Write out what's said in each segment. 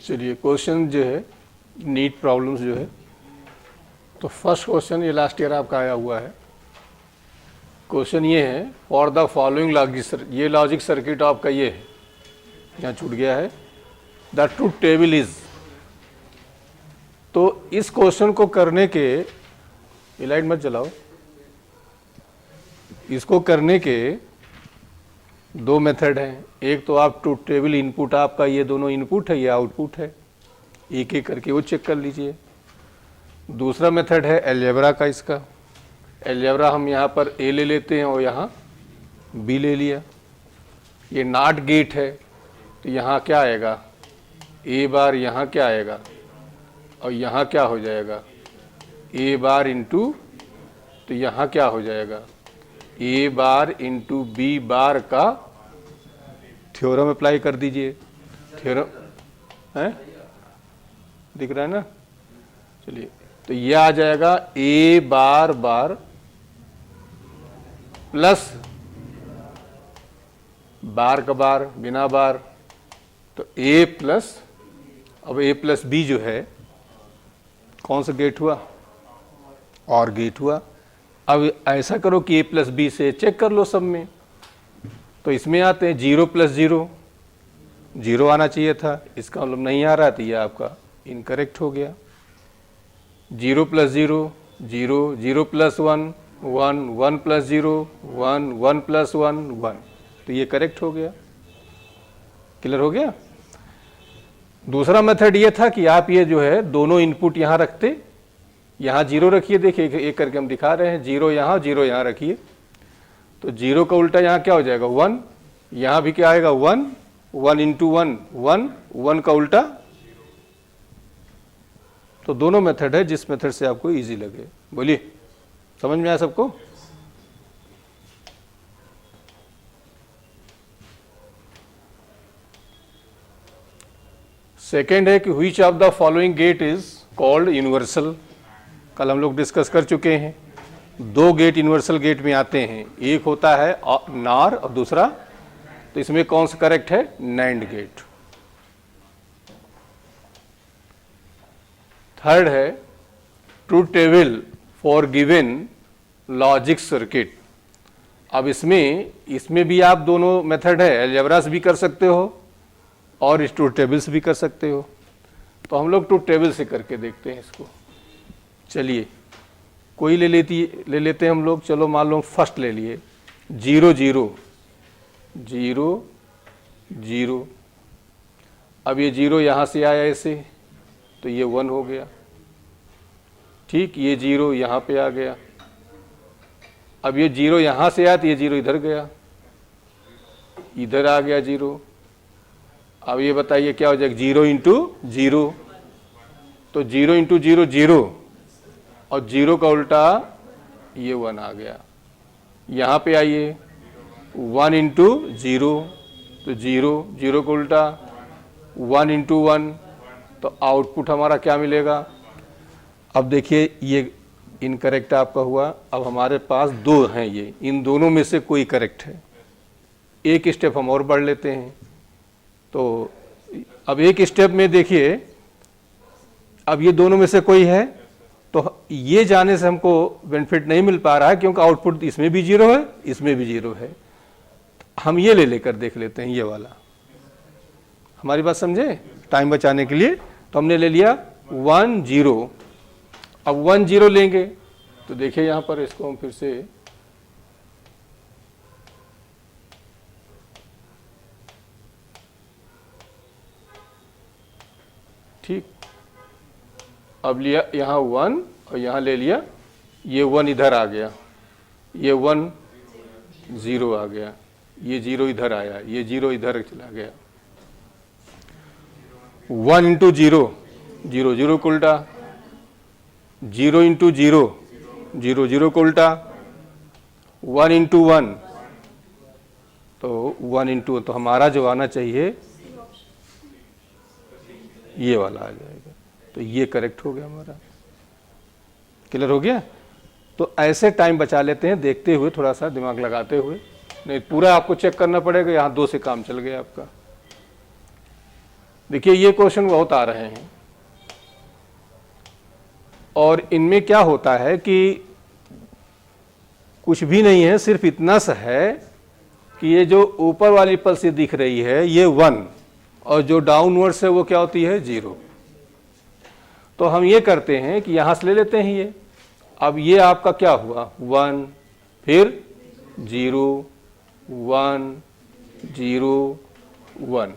चलिए क्वेश्चन जो है नीट प्रॉब्लम्स जो है, तो फर्स्ट क्वेश्चन ये लास्ट ईयर आपका आया हुआ है। क्वेश्चन ये है फॉर द फॉलोइंग लॉजिक, ये लॉजिक सर्किट आपका ये है, यहाँ छूट गया है। द ट्रूथ टेबल इज, तो इस क्वेश्चन को करने के, ये लाइट मत जलाओ, इसको करने के दो मेथड हैं। एक तो आप ट्रूथ टेबल इनपुट, आपका ये दोनों इनपुट है, ये आउटपुट है, एक एक करके वो चेक कर लीजिए। दूसरा मेथड है अलजेब्रा का। इसका अलजेब्रा हम यहाँ पर ए ले लेते हैं और यहाँ बी ले लिया। ये नॉट गेट है, तो यहाँ क्या आएगा, ए बार यहाँ क्या आएगा और यहाँ क्या हो जाएगा, ए बार इंटू, तो यहाँ क्या हो जाएगा, ए बार इंटू बी बार का थ्योरम अप्लाई कर दीजिए। थ्योरम है, दिख रहा है ना। चलिए, तो ये आ जाएगा ए बार बार प्लस बार का बार बिना बार, तो ए प्लस, अब ए प्लस बी जो है कौन सा गेट हुआ, और गेट हुआ। अब ऐसा करो कि ए प्लस बी से चेक कर लो सब में, तो इसमें आते हैं 0 प्लस 0, 0 आना चाहिए था, इसका मतलब नहीं आ रहा था, ये आपका इनकरेक्ट हो गया। 0 प्लस 0 0, 0 प्लस 1 1, 1 प्लस 0 1, 1 प्लस 1 1, तो ये करेक्ट हो गया। क्लियर हो गया। दूसरा मेथड ये था कि आप ये जो है दोनों इनपुट यहाँ रखते, यहाँ 0 रखिए, देखिए एक करके हम दिखा रहे हैं, 0 यहाँ 0 यहाँ रखिए, तो 0 का उल्टा यहाँ क्या हो जाएगा 1, यहाँ भी क्या आएगा 1, 1 इंटू 1 1, 1 का उल्टा। तो दोनों मेथड है, जिस मेथड से आपको इजी लगे। बोलिए, समझ में आया सबको। सेकेंड है कि which of the following gate is called universal. कल हम लोग डिस्कस कर चुके हैं, दो गेट यूनिवर्सल गेट में आते हैं, एक होता है नॉर और दूसरा, तो इसमें कौन सा करेक्ट है, नैंड गेट। थर्ड है truth table for given logic circuit. अब इसमें भी आप दोनों मेथड है, अलजेब्रा से भी कर सकते हो और इस ट्रूथ टेबल से भी कर सकते हो। तो हम लोग ट्रूथ टेबल से करके देखते हैं इसको। चलिए, कोई ले लेते हैं हम लोग। चलो मान लो फर्स्ट ले लिए 0 0 0 0। अब ये 0 यहाँ से आया ऐसे, तो ये 1 हो गया। ठीक, ये 0 यहाँ पे आ गया। अब ये 0 यहाँ से आया तो ये 0 इधर गया, इधर आ गया 0। अब ये बताइए क्या हो जाएगा, 0 इंटू 0, तो 0 इंटू 0 0, और 0 का उल्टा ये 1 आ गया। यहाँ पे आइए 1 इंटू 0, तो 0, 0 का उल्टा 1 इंटू 1, तो आउटपुट हमारा क्या मिलेगा। अब देखिए ये इनकरेक्ट आपका हुआ। अब हमारे पास दो हैं, ये इन दोनों में से कोई करेक्ट है। एक स्टेप हम और बढ़ लेते हैं। तो अब एक स्टेप में देखिए, अब ये दोनों में से कोई है, तो ये जाने से हमको बेनिफिट नहीं मिल पा रहा है, क्योंकि आउटपुट इसमें भी 0 है, इसमें भी 0 है। हम ये ले लेकर देख लेते हैं, ये वाला। हमारी बात समझे, टाइम बचाने के लिए। तो हमने ले लिया 1 0। अब 1 0 लेंगे, तो देखिए यहां पर इसको हम फिर से, ठीक, अब लिया यहाँ 1 और यहाँ ले लिया, ये 1 इधर आ गया, ये 1 0 आ गया, ये 0 इधर आया, ये 0 इधर चला गया। 1 इंटू 0 0 0 को उल्टा, 0 इंटू 0 0 0 को उल्टा, 1 इंटू 1, तो 1 इंटू, तो हमारा जो आना चाहिए ये वाला आ जाएगा। तो ये करेक्ट हो गया हमारा। क्लियर हो गया। तो ऐसे टाइम बचा लेते हैं, देखते हुए, थोड़ा सा दिमाग लगाते हुए, नहीं पूरा आपको चेक करना पड़ेगा। यहाँ 2 से काम चल गया आपका। देखिए ये क्वेश्चन बहुत आ रहे हैं और इनमें क्या होता है कि कुछ भी नहीं है, सिर्फ इतना सा है कि ये जो ऊपर वाली पल्स ये दिख रही है ये 1 और जो डाउनवर्ड्स है वो क्या होती है 0। तो हम ये करते हैं कि यहां से ले लेते हैं ये। अब ये आपका क्या हुआ 1 फिर 0 1 0 1।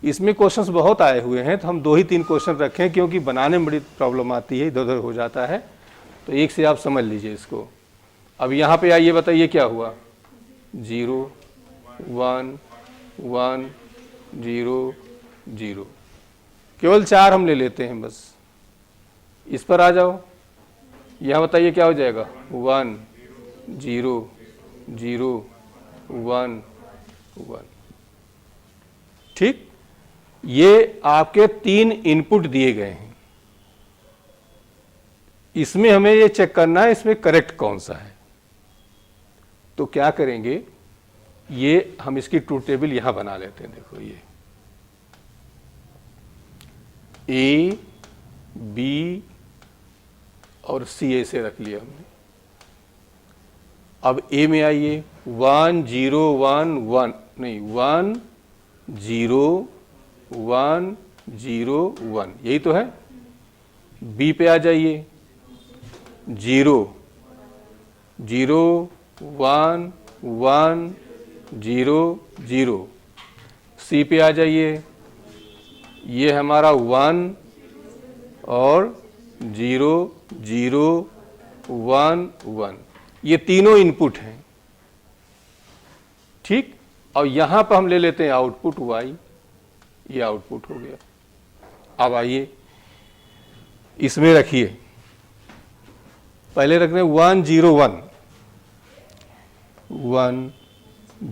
इसमें क्वेश्चंस बहुत आए हुए हैं तो हम 2 ही 3 क्वेश्चन रखें क्योंकि बनाने में बड़ी प्रॉब्लम आती है, इधर उधर हो जाता है, तो एक से आप समझ लीजिए इसको। अब यहाँ पे आइए बताइए क्या हुआ 0 1 1 0 0। केवल 4 हम ले लेते हैं बस। इस पर आ जाओ, यहाँ बताइए क्या हो जाएगा 1 0 0 1 1। ठीक, ये आपके 3 इनपुट दिए गए हैं। इसमें हमें ये चेक करना है इसमें करेक्ट कौन सा है। तो क्या करेंगे, ये हम इसकी ट्रूथ टेबल यहां बना लेते हैं। देखो ये ए बी और सी ऐसे रख लिया हमने। अब ए में आइए 1 0 1 1 नहीं 1 0 1 0 1, यही तो है। बी पे आ जाइए 0 0 1 1 0 0। सी पे आ जाइए, ये हमारा 1 और 0 0 1 1, ये तीनों इनपुट हैं। ठीक, और यहां पर हम ले लेते हैं आउटपुट y, ये आउटपुट हो गया। अब आइए इसमें रखिए, पहले रख रहे हैं 1 0 1 1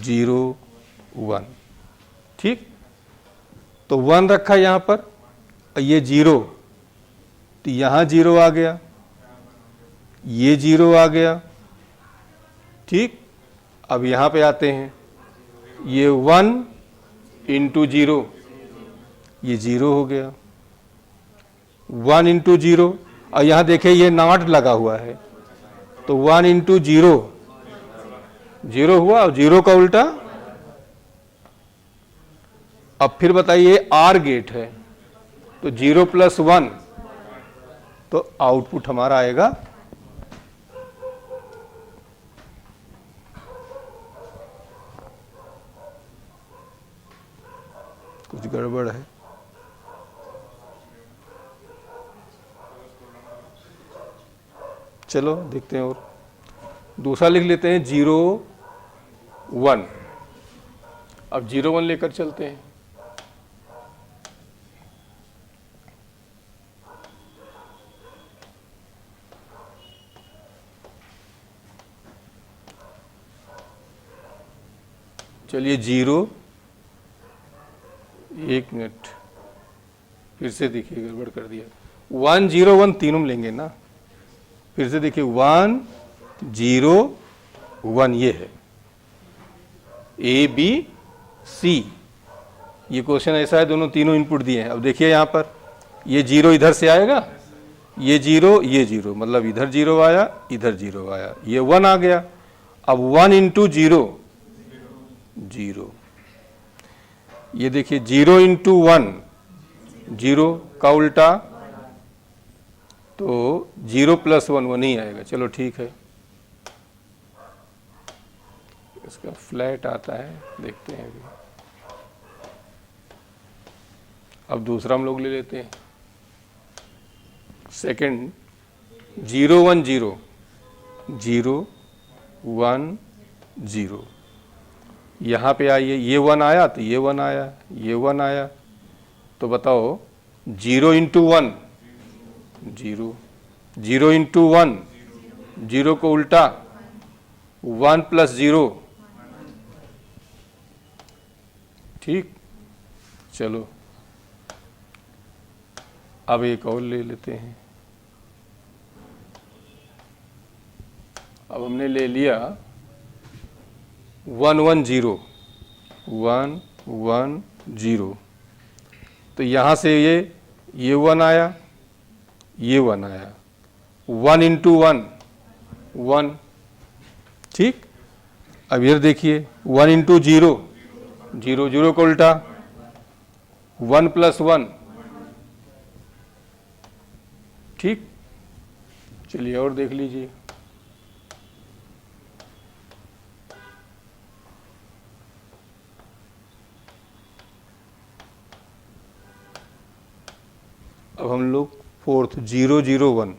0 1। ठीक, तो 1 रखा यहां पर, ये 0 तो यहां 0 आ गया, ये 0 आ गया। ठीक, अब यहां पे आते हैं, ये 1 इंटू 0, ये 0 हो गया 1 इंटू 0। और यहां देखिए ये नॉट लगा हुआ है, तो 1 इंटू 0 0 हुआ और 0 का उल्टा। अब फिर बताइए आर गेट है तो 0 + 1, तो आउटपुट हमारा आएगा कुछ गड़बड़ है। चलो देखते हैं, और दूसरा लिख लेते हैं 0 1। अब 0 1 लेकर चलते हैं। चलिए 0, 1 मिनट, फिर से देखिए गड़बड़ कर दिया। 1 0 1 तीनों में लेंगे ना, फिर से देखिए 1 0 1, ये है ए बी सी। ये क्वेश्चन ऐसा है, दोनों तीनों इनपुट दिए हैं। अब देखिए यहाँ पर ये 0 इधर से आएगा, ये 0 ये 0, मतलब इधर 0 आया इधर 0 आया, ये 1 आ गया। अब 1 इंटू 0 0, ये देखिए 0 इंटू 1 0 का उल्टा, तो 0 + 1 1 ही आएगा। चलो ठीक है, इसका फ्लैट आता है, देखते हैं अभी। अब दूसरा हम लोग ले लेते हैं, सेकंड 0 1 0 0 1 0। यहाँ पे आइए, ये 1 आया तो ये 1 आया, ये 1 आया, तो बताओ 0 इंटू 1 0, 0 इंटू 1 0 को उल्टा, 1 + 0। ठीक, चलो अब एक और ले लेते हैं। अब हमने ले लिया 1 1 0 1 1 0। तो यहाँ से ये 1 आया, ये 1 आया, 1 इंटू 1 1, ठीक। अब इधर देखिए 1 इंटू 0 0 0 को उल्टा 1 प्लस 1, ठीक। चलिए और देख लीजिए, अब हम लोग फोर्थ 0 0 1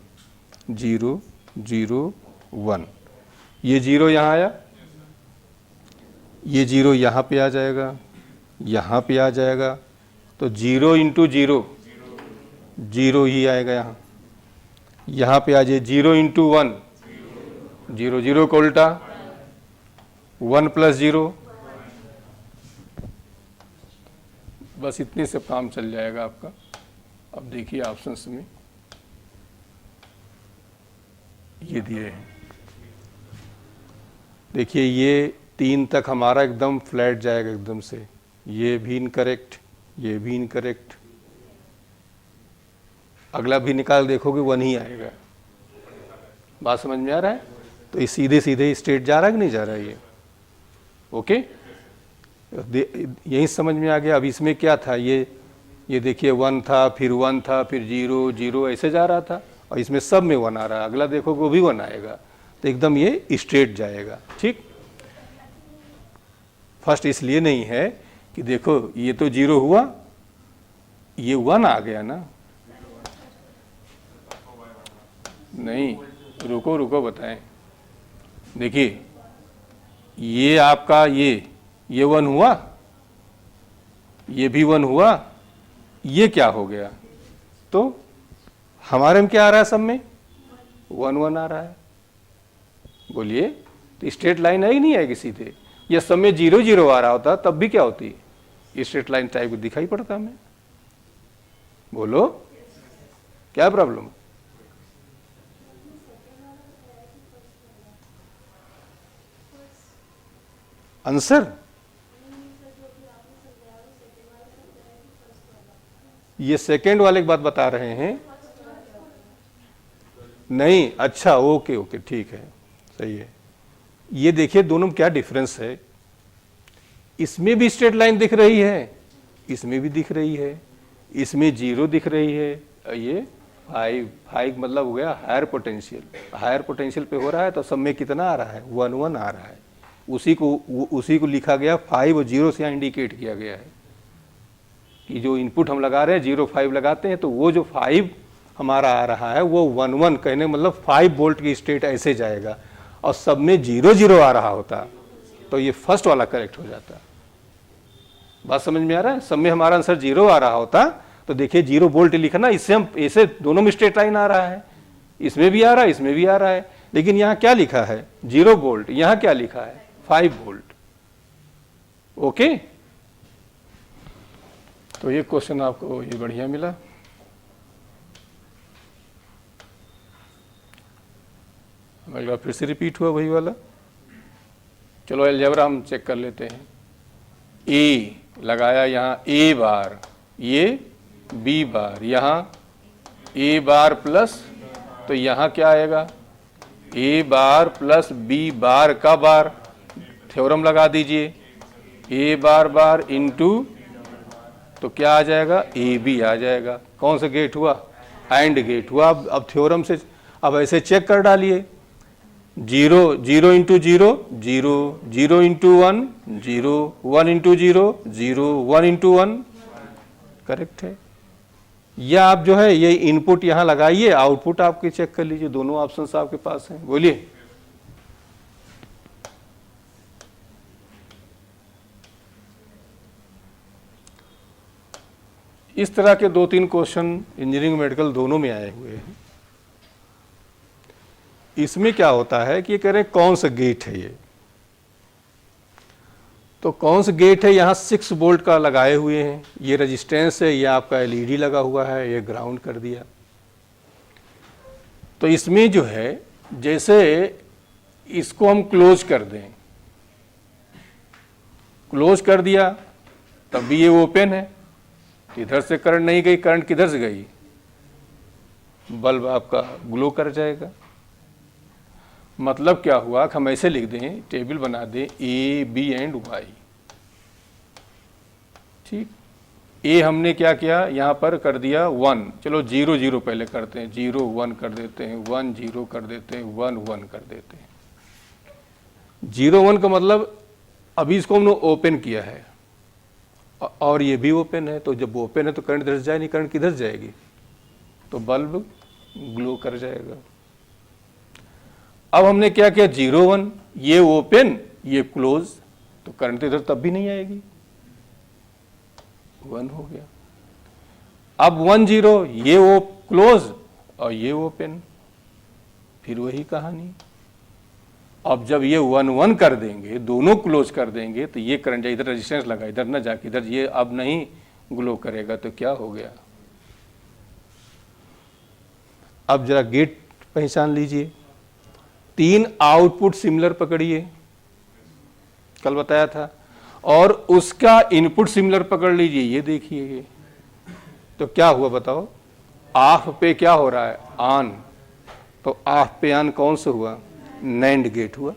0 0 1, ये 0 यहाँ आया, ये 0 यहाँ पे आ जाएगा, यहाँ पे आ जाएगा, तो 0 इंटू 0 0 ही आएगा यहाँ। यहाँ पे आ जाए 0 इंटू 1 0 0 को उल्टा 1 प्लस 0, बस इतने से काम चल जाएगा आपका। अब देखिए ऑप्शंस में ये दिए हैं, देखिए ये 3 तक हमारा एकदम फ्लैट जाएगा एकदम से, ये भी इनकरेक्ट, ये भी इनकरेक्ट, अगला भी निकाल देखोगे 1 ही आएगा। बात समझ में आ रहा है? तो ये सीधे सीधे स्ट्रेट जा रहा है कि नहीं जा रहा है ये? ओके, यही समझ में आ गया। अब इसमें क्या था, ये देखिए 1 था, फिर 1 था, फिर 0 0 ऐसे जा रहा था, और इसमें सब में 1 आ रहा है, अगला देखोगे वो भी 1 आएगा, तो एकदम ये स्ट्रेट जाएगा, ठीक। फर्स्ट इसलिए नहीं है कि देखो ये तो 0 हुआ, ये 1 आ गया ना, नहीं, रुको रुको बताएं। देखिए ये आपका ये 1 हुआ, ये भी 1 हुआ, ये क्या हो गया, तो हमारे में क्या आ रहा है, सब में 1 1 आ रहा है। बोलिए, तो स्ट्रेट लाइन है ही नहीं आएगी सीधे, या सब में 0 0 आ रहा होता तब भी क्या होती, स्ट्रेट लाइन टाइप दिखाई पड़ता हमें। बोलो क्या प्रॉब्लम? आंसर ये सेकेंड वाले की बात बता रहे हैं, नहीं, अच्छा ओके ओके ठीक है, सही है। ये देखिए दोनों में क्या डिफरेंस है, इसमें भी स्ट्रेट लाइन दिख रही है, इसमें भी दिख रही है, इसमें 0 दिख रही है, ये 5 मतलब हो गया हायर पोटेंशियल, हायर पोटेंशियल पे हो रहा है, तो सब में कितना आ रहा है, 1 1 आ रहा है। उसी को लिखा गया 5 और 0 से यहाँ इंडिकेट किया गया है कि जो इनपुट हम लगा रहे हैं 0 5 लगाते हैं, तो वो जो 5 हमारा आ रहा है वो 1 1 कहने मतलब 5 वोल्ट की स्टेट ऐसे जाएगा, और सब में 0 0 आ रहा होता तो ये फर्स्ट वाला करेक्ट हो जाता। बात समझ में आ रहा है? सब में हमारा आंसर 0 आ रहा होता तो देखिए 0 वोल्ट लिखना, इससे हम ऐसे दोनों में स्ट्रेट लाइन आ रहा है, इसमें भी आ रहा है, इसमें भी आ रहा है, लेकिन यहाँ क्या लिखा है 0 वोल्ट, यहाँ क्या लिखा है 5 वोल्ट। ओके, तो ये क्वेश्चन आपको ये बढ़िया मिला। अगला फिर से रिपीट हुआ वही वाला। चलो अलजेब्रा हम चेक कर लेते हैं। ए लगाया यहाँ ए बार, ये बी बार, यहाँ ए बार प्लस, तो यहाँ क्या आएगा ए बार प्लस बी बार का बार, थ्योरम लगा दीजिए, ए बार बार इंटू, तो क्या आ जाएगा ए बी आ जाएगा। कौन सा गेट हुआ, एंड गेट हुआ। अब थ्योरम से अब ऐसे चेक कर डालिए, 0 0 into 0 0 0 into 1 0 1 into 0 0 1 into 1, correct है। या आप जो है ये इनपुट यहाँ लगाइए, आउटपुट आपके चेक कर लीजिए, दोनों ऑप्शंस आपके पास हैं। बोलिए, इस तरह के 2-3 क्वेश्चन इंजीनियरिंग मेडिकल दोनों में आए हुए हैं। इसमें क्या होता है कि ये कह रहे हैं कौन सा गेट है ये, तो कौन सा गेट है, यहाँ 6 वोल्ट का लगाए हुए हैं, ये रेजिस्टेंस है, ये आपका एलईडी लगा हुआ है, ये ग्राउंड कर दिया। तो इसमें जो है जैसे इसको हम क्लोज कर दें, क्लोज कर दिया तब भी ये ओपन है, इधर से करंट नहीं गई, करंट किधर से गई, बल्ब आपका ग्लो कर जाएगा। मतलब क्या हुआ कि हम ऐसे लिख दें, टेबल बना दें ए बी एंड वाई। ठीक, ए हमने क्या किया, यहां पर कर दिया 1, चलो 0 0 पहले करते हैं, 0 1 कर देते हैं, 1 0 कर देते हैं, 1 1 कर देते हैं। 0 1 का मतलब अभी इसको हमने ओपन किया है और ये भी ओपन है, तो जब ओपन है तो करंट इधर से जाए नहीं, करंट किधर से जाएगी, तो बल्ब ग्लो कर जाएगा। अब हमने क्या किया, 0 1, ये ओपन ये क्लोज, तो करंट इधर तब भी नहीं आएगी, 1 हो गया। अब 1 0, ये वो क्लोज और ये ओपन, फिर वही कहानी। अब जब ये 1 1 कर देंगे, दोनों क्लोज कर देंगे, तो ये करंट इधर रेजिस्टेंस लगा, इधर ना जाके इधर ये अब नहीं ग्लो करेगा, तो क्या हो गया। अब जरा गेट पहचान लीजिए, 3 आउटपुट सिमिलर पकड़िए, कल बताया था, और उसका इनपुट सिमिलर पकड़ लीजिए, ये देखिए। तो क्या हुआ बताओ, ऑफ पे क्या हो रहा है, ऑन, तो ऑफ पे ऑन कौन सा हुआ, नैंड गेट हुआ।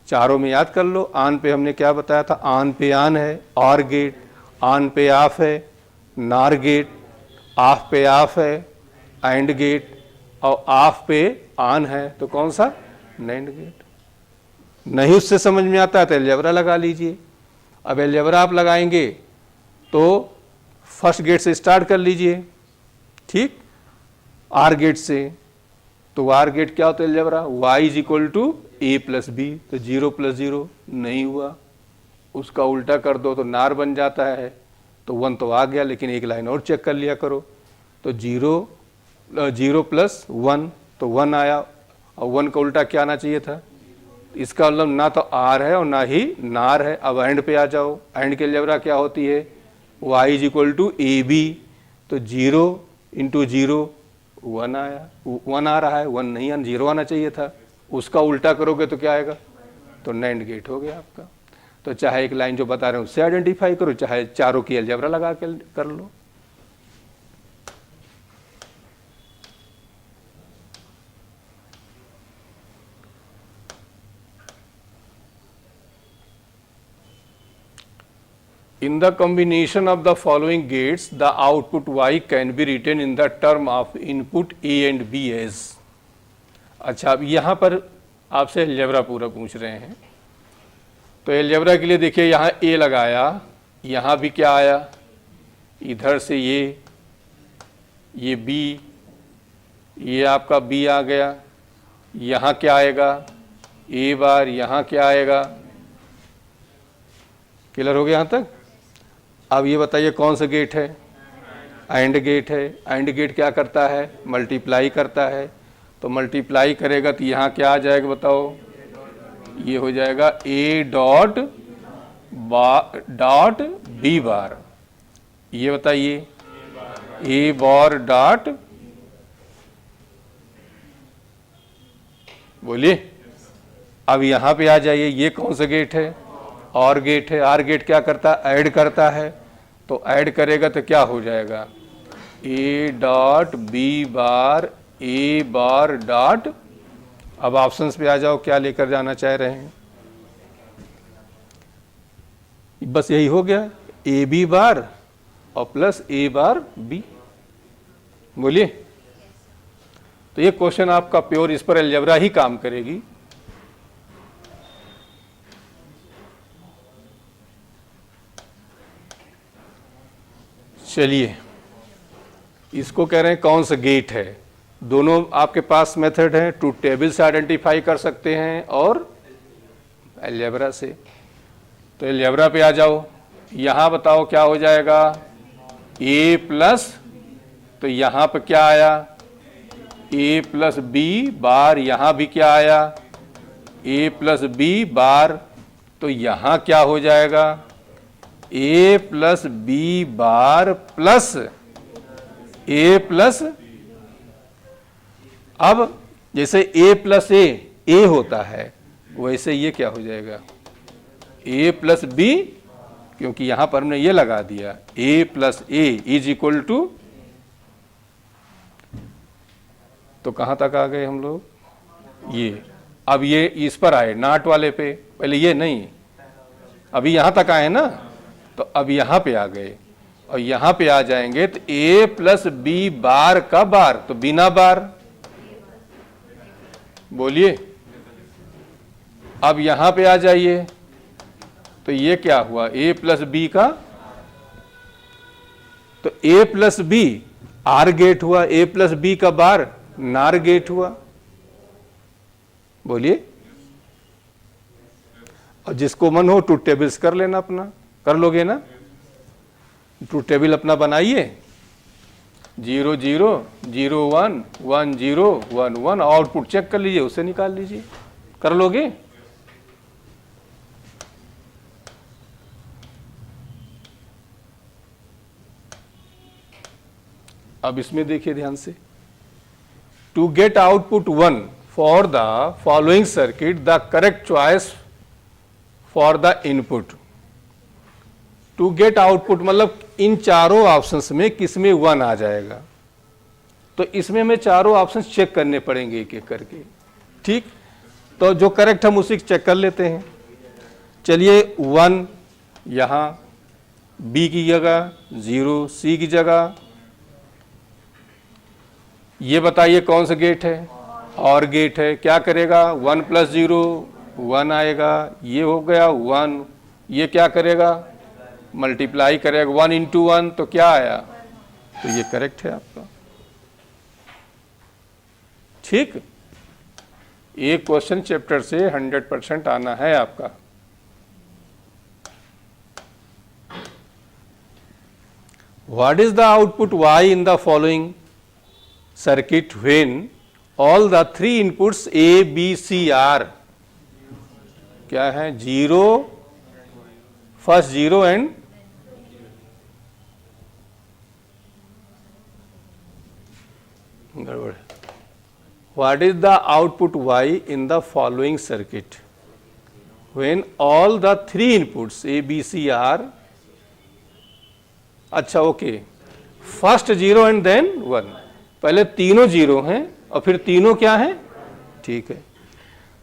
चारों में याद कर लो, ऑन पे हमने क्या बताया था, ऑन पे ऑन है और गेट, ऑन पे ऑफ है नॉर गेट, ऑफ पे ऑफ है एंड गेट, और ऑफ पे ऑन है तो कौन सा, नैंड गेट। नहीं उससे समझ में आता है तो अलजेब्रा लगा लीजिए। अब अलजेब्रा आप लगाएंगे तो फर्स्ट गेट से स्टार्ट कर लीजिए, ठीक, आर गेट से, तो आर गेट क्या होता है algebra, y is equal to A plus B, तो 0 + 0 नहीं हुआ, उसका उल्टा कर दो तो नार बन जाता है, तो 1 तो आ गया, लेकिन एक लाइन और चेक कर लिया करो, तो 0 + 1 तो 1 आया, और 1 का उल्टा क्या आना चाहिए था, इसका मतलब ना तो आर है और ना ही नार है। अब एंड पे आ जाओ, एंड के अलजेब्रा क्या होती है, y is equal to A B, तो 0 × 0 1 आया, 1 आ रहा है, 1 नहीं आना, 0 आना चाहिए था, उसका उल्टा करोगे तो क्या आएगा, तो नैंड गेट हो गया आपका। तो चाहे एक लाइन जो बता रहे हैं उससे आइडेंटिफाई करो, चाहे चारों की अलजेब्रा लगा के कर लो। In the combination of the following gates, the output y can be written in the term of input a and b as। अच्छा, अब यहाँ पर आपसे अलजेब्रा पूरा पूछ रहे हैं, तो अलजेब्रा के लिए देखिए, यहाँ a लगाया, यहाँ भी क्या आया, इधर से ये b, ये आपका b आ गया, यहाँ क्या आएगा a बार, यहाँ क्या आएगा, क्लियर हो गया यहाँ तक। अब ये बताइए कौन सा गेट है, एंड गेट है। एंड गेट क्या करता है, मल्टीप्लाई करता है, तो मल्टीप्लाई करेगा तो यहाँ क्या आ जाएगा बताओ, ये हो जाएगा a डॉट b बार, ये बताइए a बार डॉट, बोलिए। अब यहाँ पे आ जाइए, ये कौन सा गेट है, और गेट है। आर गेट क्या करता है, ऐड करता है, तो ऐड करेगा तो क्या हो जाएगा, a dot B bar a bar dot. अब ऑप्शंस पे आ जाओ, क्या लेकर जाना चाह रहे हैं, बस यही हो गया, a b बार और प्लस a बार b, बोलिए। तो ये क्वेश्चन आपका प्योर इस पर अलजेब्रा ही काम करेगी। चलिए, इसको कह रहे हैं कौन सा गेट है। दोनों आपके पास मेथड है, ट्रूथ टेबल से आइडेंटिफाई कर सकते हैं और अलजेब्रा से। तो अलजेब्रा पे आ जाओ, यहाँ बताओ क्या हो जाएगा, a प्लस, तो यहाँ पे क्या आया, a प्लस b बार, यहाँ भी क्या आया, a प्लस b बार, तो यहाँ क्या हो जाएगा, a plus b bar plus a plus, अब जैसे a प्लस a होता है, वैसे ये क्या हो जाएगा, a प्लस b क्योंकि यहां पर हमने ये लगा दिया a plus A is equal to, तो कहां तक आ गए हम लोग, ये। अब ये इस पर आए नॉट वाले पे, पहले ये नहीं, अभी यहां तक आए ना, तो अब यहां पे आ गए और यहां पे आ जाएंगे तो a प्लस बी बार का बार, तो बिना बार, बोलिए। अब यहां पे आ जाइए तो ये क्या हुआ, a प्लस बी का, तो a plus B OR gate हुआ, a प्लस बी का बार नार गेट हुआ, बोलिए। और जिसको मन हो ट्रूथ टेबल्स कर लेना अपना, कर लोगे ना, ट्रूथ टेबल अपना बनाइए, 0 0 0 1 1 0 1 1, आउटपुट चेक कर लीजिए, उसे निकाल लीजिए, कर लोगे। अब इसमें देखिए ध्यान से, to get output 1 for the following circuit the correct choice for the input. To get output मतलब इन चारों ऑप्शंस में किसमें 1 आ जाएगा, तो इसमें हमें चारों ऑप्शंस चेक करने पड़ेंगे एक एक करके, ठीक। तो जो करेक्ट हम उसी चेक कर लेते हैं। चलिए 1 यहां, बी की जगह 0, सी की जगह, ये बताइए कौन सा गेट है, और गेट है, क्या करेगा 1 प्लस 0 1 आएगा, ये हो गया 1, ये क्या करेगा मल्टीप्लाई करेगा 1 इंटू 1, तो क्या आया, तो ये करेक्ट है आपका, ठीक। एक क्वेश्चन चैप्टर से 100% आना है आपका। What is the output y in the following circuit when all the 3 inputs A, B, C are, क्या है 0, फर्स्ट 0 एंड गड़बड़। What is the output Y in the following circuit when all the 3 inputs A, B, C are, अच्छा okay, first 0 and then 1, पहले तीनों 0 हैं और फिर तीनों क्या हैं, ठीक है।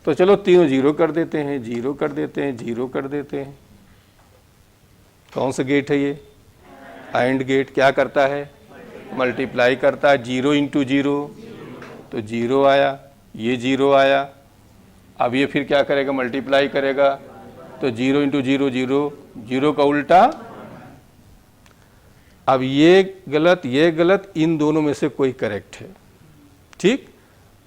तो चलो तीनों 0 कर देते हैं, 0 कर देते हैं, 0 कर देते हैं। कौन सा गेट है ये, एंड गेट, क्या करता है मल्टीप्लाई करता है, 0 इंटू 0, तो 0 आया, ये 0 आया। अब ये फिर क्या करेगा मल्टीप्लाई करेगा, तो 0 इंटू 0 0, 0 का उल्टा। अब ये गलत, ये गलत, इन दोनों में से कोई करेक्ट है, ठीक।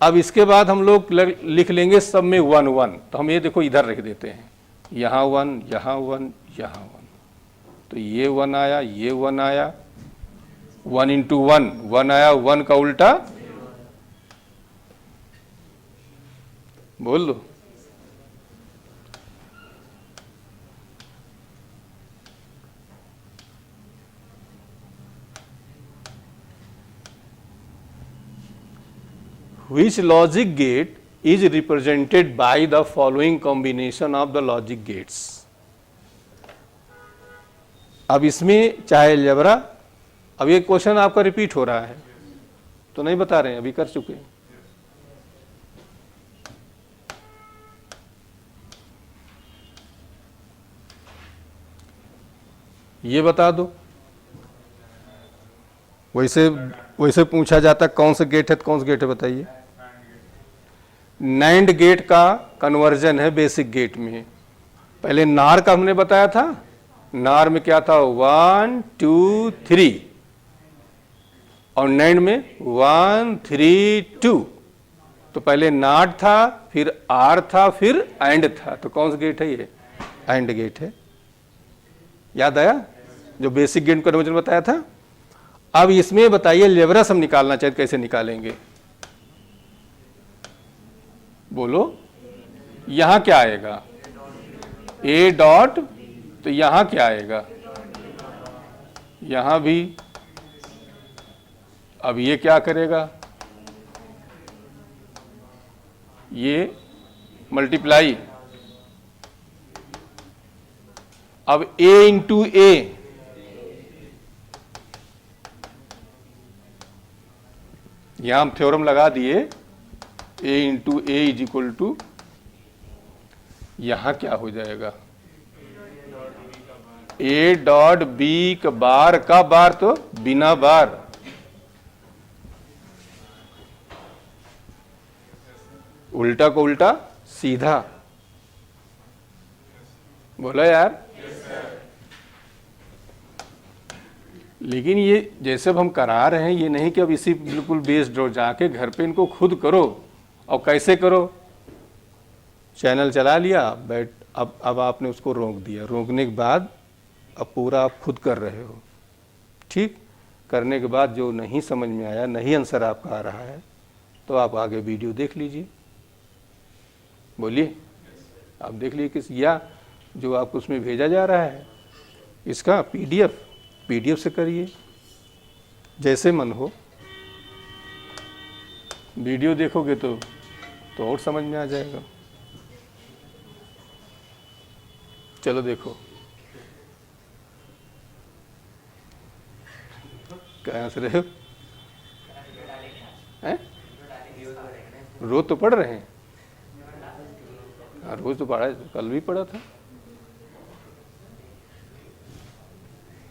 अब इसके बाद हम लोग लिख लेंगे सब में 1 1, तो हम ये देखो इधर रख देते हैं, यहाँ 1 यहाँ 1 यहाँ 1, तो ये 1 आया, ये 1 आया, 1 इंटू 1 1 आया, 1 का उल्टा, बोल लो। Which logic gate is represented by the following combination of the logic gates? अब इसमें चाहे अलजेब्रा, अब ये क्वेश्चन आपका रिपीट हो रहा है तो नहीं बता रहे हैं, अभी कर चुके हैं। ये बता दो, वैसे वैसे पूछा जाता कौन सा गेट है तो कौन सा गेट है बताइए। नैंड गेट का कन्वर्जन है बेसिक गेट में। पहले नार का हमने बताया था, नार में क्या था 1 2 3, और नैंड में 1 3 2, तो पहले नाट था, फिर आर था, फिर एंड था, तो कौन सा गेट है ये, एंड गेट है। याद आया जो बेसिक गेट कन्वर्जन बताया था। अब इसमें बताइए लेवरस हम निकालना चाहिए, कैसे निकालेंगे बोलो। यहां क्या आएगा ए डॉट, तो यहां क्या आएगा, यहां भी। अब ये क्या करेगा, ये मल्टीप्लाई। अब ए इंटू ए, यहां हम थ्योरम लगा दिए, A into A is equal to, यहां क्या हो जाएगा, ए डॉट बी का बार का बार, तो बिना बार, उल्टा को उल्टा सीधा, बोला यार। लेकिन ये जैसे अब हम करा रहे हैं, ये नहीं कि अब इसी बिल्कुल बेस्ड हो, जाके घर पे इनको खुद करो। और कैसे करो, चैनल चला लिया, बैठ, अब आपने उसको रोक दिया, रोकने के बाद अब पूरा आप खुद कर रहे हो, ठीक। करने के बाद जो नहीं समझ में आया, नहीं आंसर आपका आ रहा है, तो आप आगे वीडियो देख लीजिए, बोलिए, आप देख लीजिए किस, या जो आपको उसमें भेजा जा रहा है इसका पीडीएफ से करिए, जैसे मन हो। वीडियो देखोगे तो और समझ में आ जाएगा। चलो देखो, क्या हंस रहे हो, हैं? रोज तो पढ़ रहे हैं, हाँ रोज तो पढ़ा, कल भी पढ़ा था,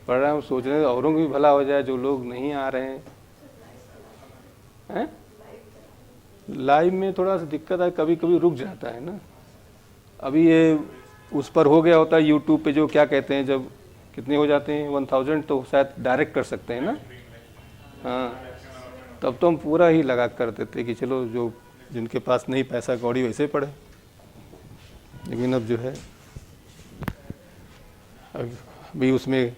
पढ़ रहा हूँ, सोच रहे औरों को भी भला हो जाए, जो लोग नहीं आ रहे हैं। लाइव में थोड़ा सा दिक्कत है, कभी कभी रुक जाता है ना। अभी ये उस पर हो गया होता है यूट्यूब पे, जो क्या कहते हैं, जब कितने हो जाते हैं 1000 तो शायद डायरेक्ट कर सकते हैं ना, हाँ। तब तो हम पूरा ही लगा कर देते कि चलो जो जिनके पास नहीं पैसा कौड़ी वैसे पढ़े। लेकिन अब जो है, अभी उसमें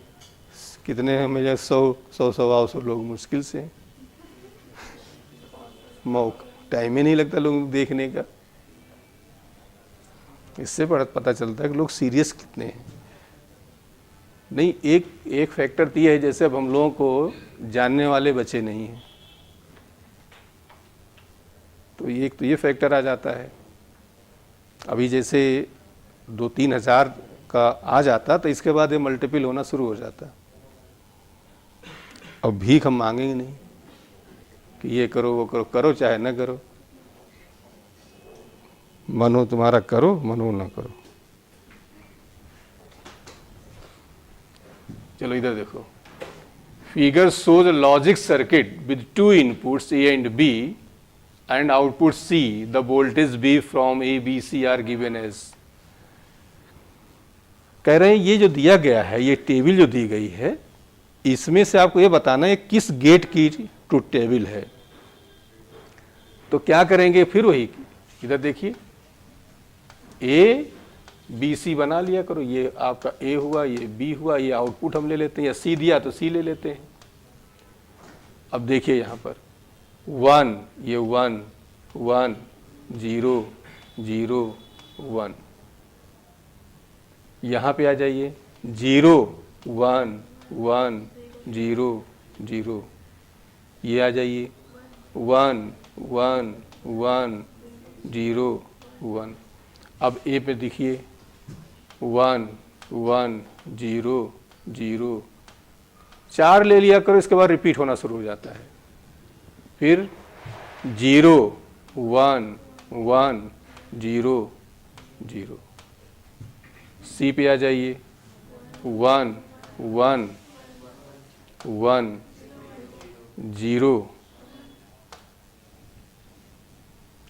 कितने हैं, मेरे 100 लोग मुश्किल से, टाइम ही नहीं लगता लोग देखने का। इससे पता चलता है कि लोग सीरियस कितने हैं। नहीं, एक फैक्टर तो ये है, जैसे अब हम लोगों को जानने वाले बच्चे नहीं हैं, तो ये फैक्टर आ जाता है। अभी जैसे 2-3 हज़ार का आ जाता, तो इसके बाद ये मल्टीपल होना शुरू हो जाता। अब भीख हम मांगेंगे नहीं कि ये करो वो करो, करो चाहे ना करो, मनो तुम्हारा करो, मनो ना करो। चलो इधर देखो, figure shows logic circuit with 2 inputs A and B and output C, the voltage B from A B C are given as. कह रहे हैं ये जो दिया गया है, ये टेबल जो दी गई है, इसमें से आपको ये बताना है किस गेट की ट्रुथ टेबल है। तो क्या करेंगे फिर, वही इधर देखिए, ए बी सी बना लिया करो, ये आपका ए हुआ, ये बी हुआ, ये आउटपुट हम ले लेते हैं, या सी दिया तो सी ले लेते हैं। अब देखिए यहाँ पर 1, ये 1 1 0 0 1, यहाँ पे आ जाइए 0 1 1 0 0, ये आ जाइए 1 1 1 0 1। अब ए पे देखिए 1 1 0 0, 4 ले लिया करो, इसके बाद रिपीट होना शुरू हो जाता है। फिर 0 1 1 0 0, सी पे आ जाइए 1 1 1 0,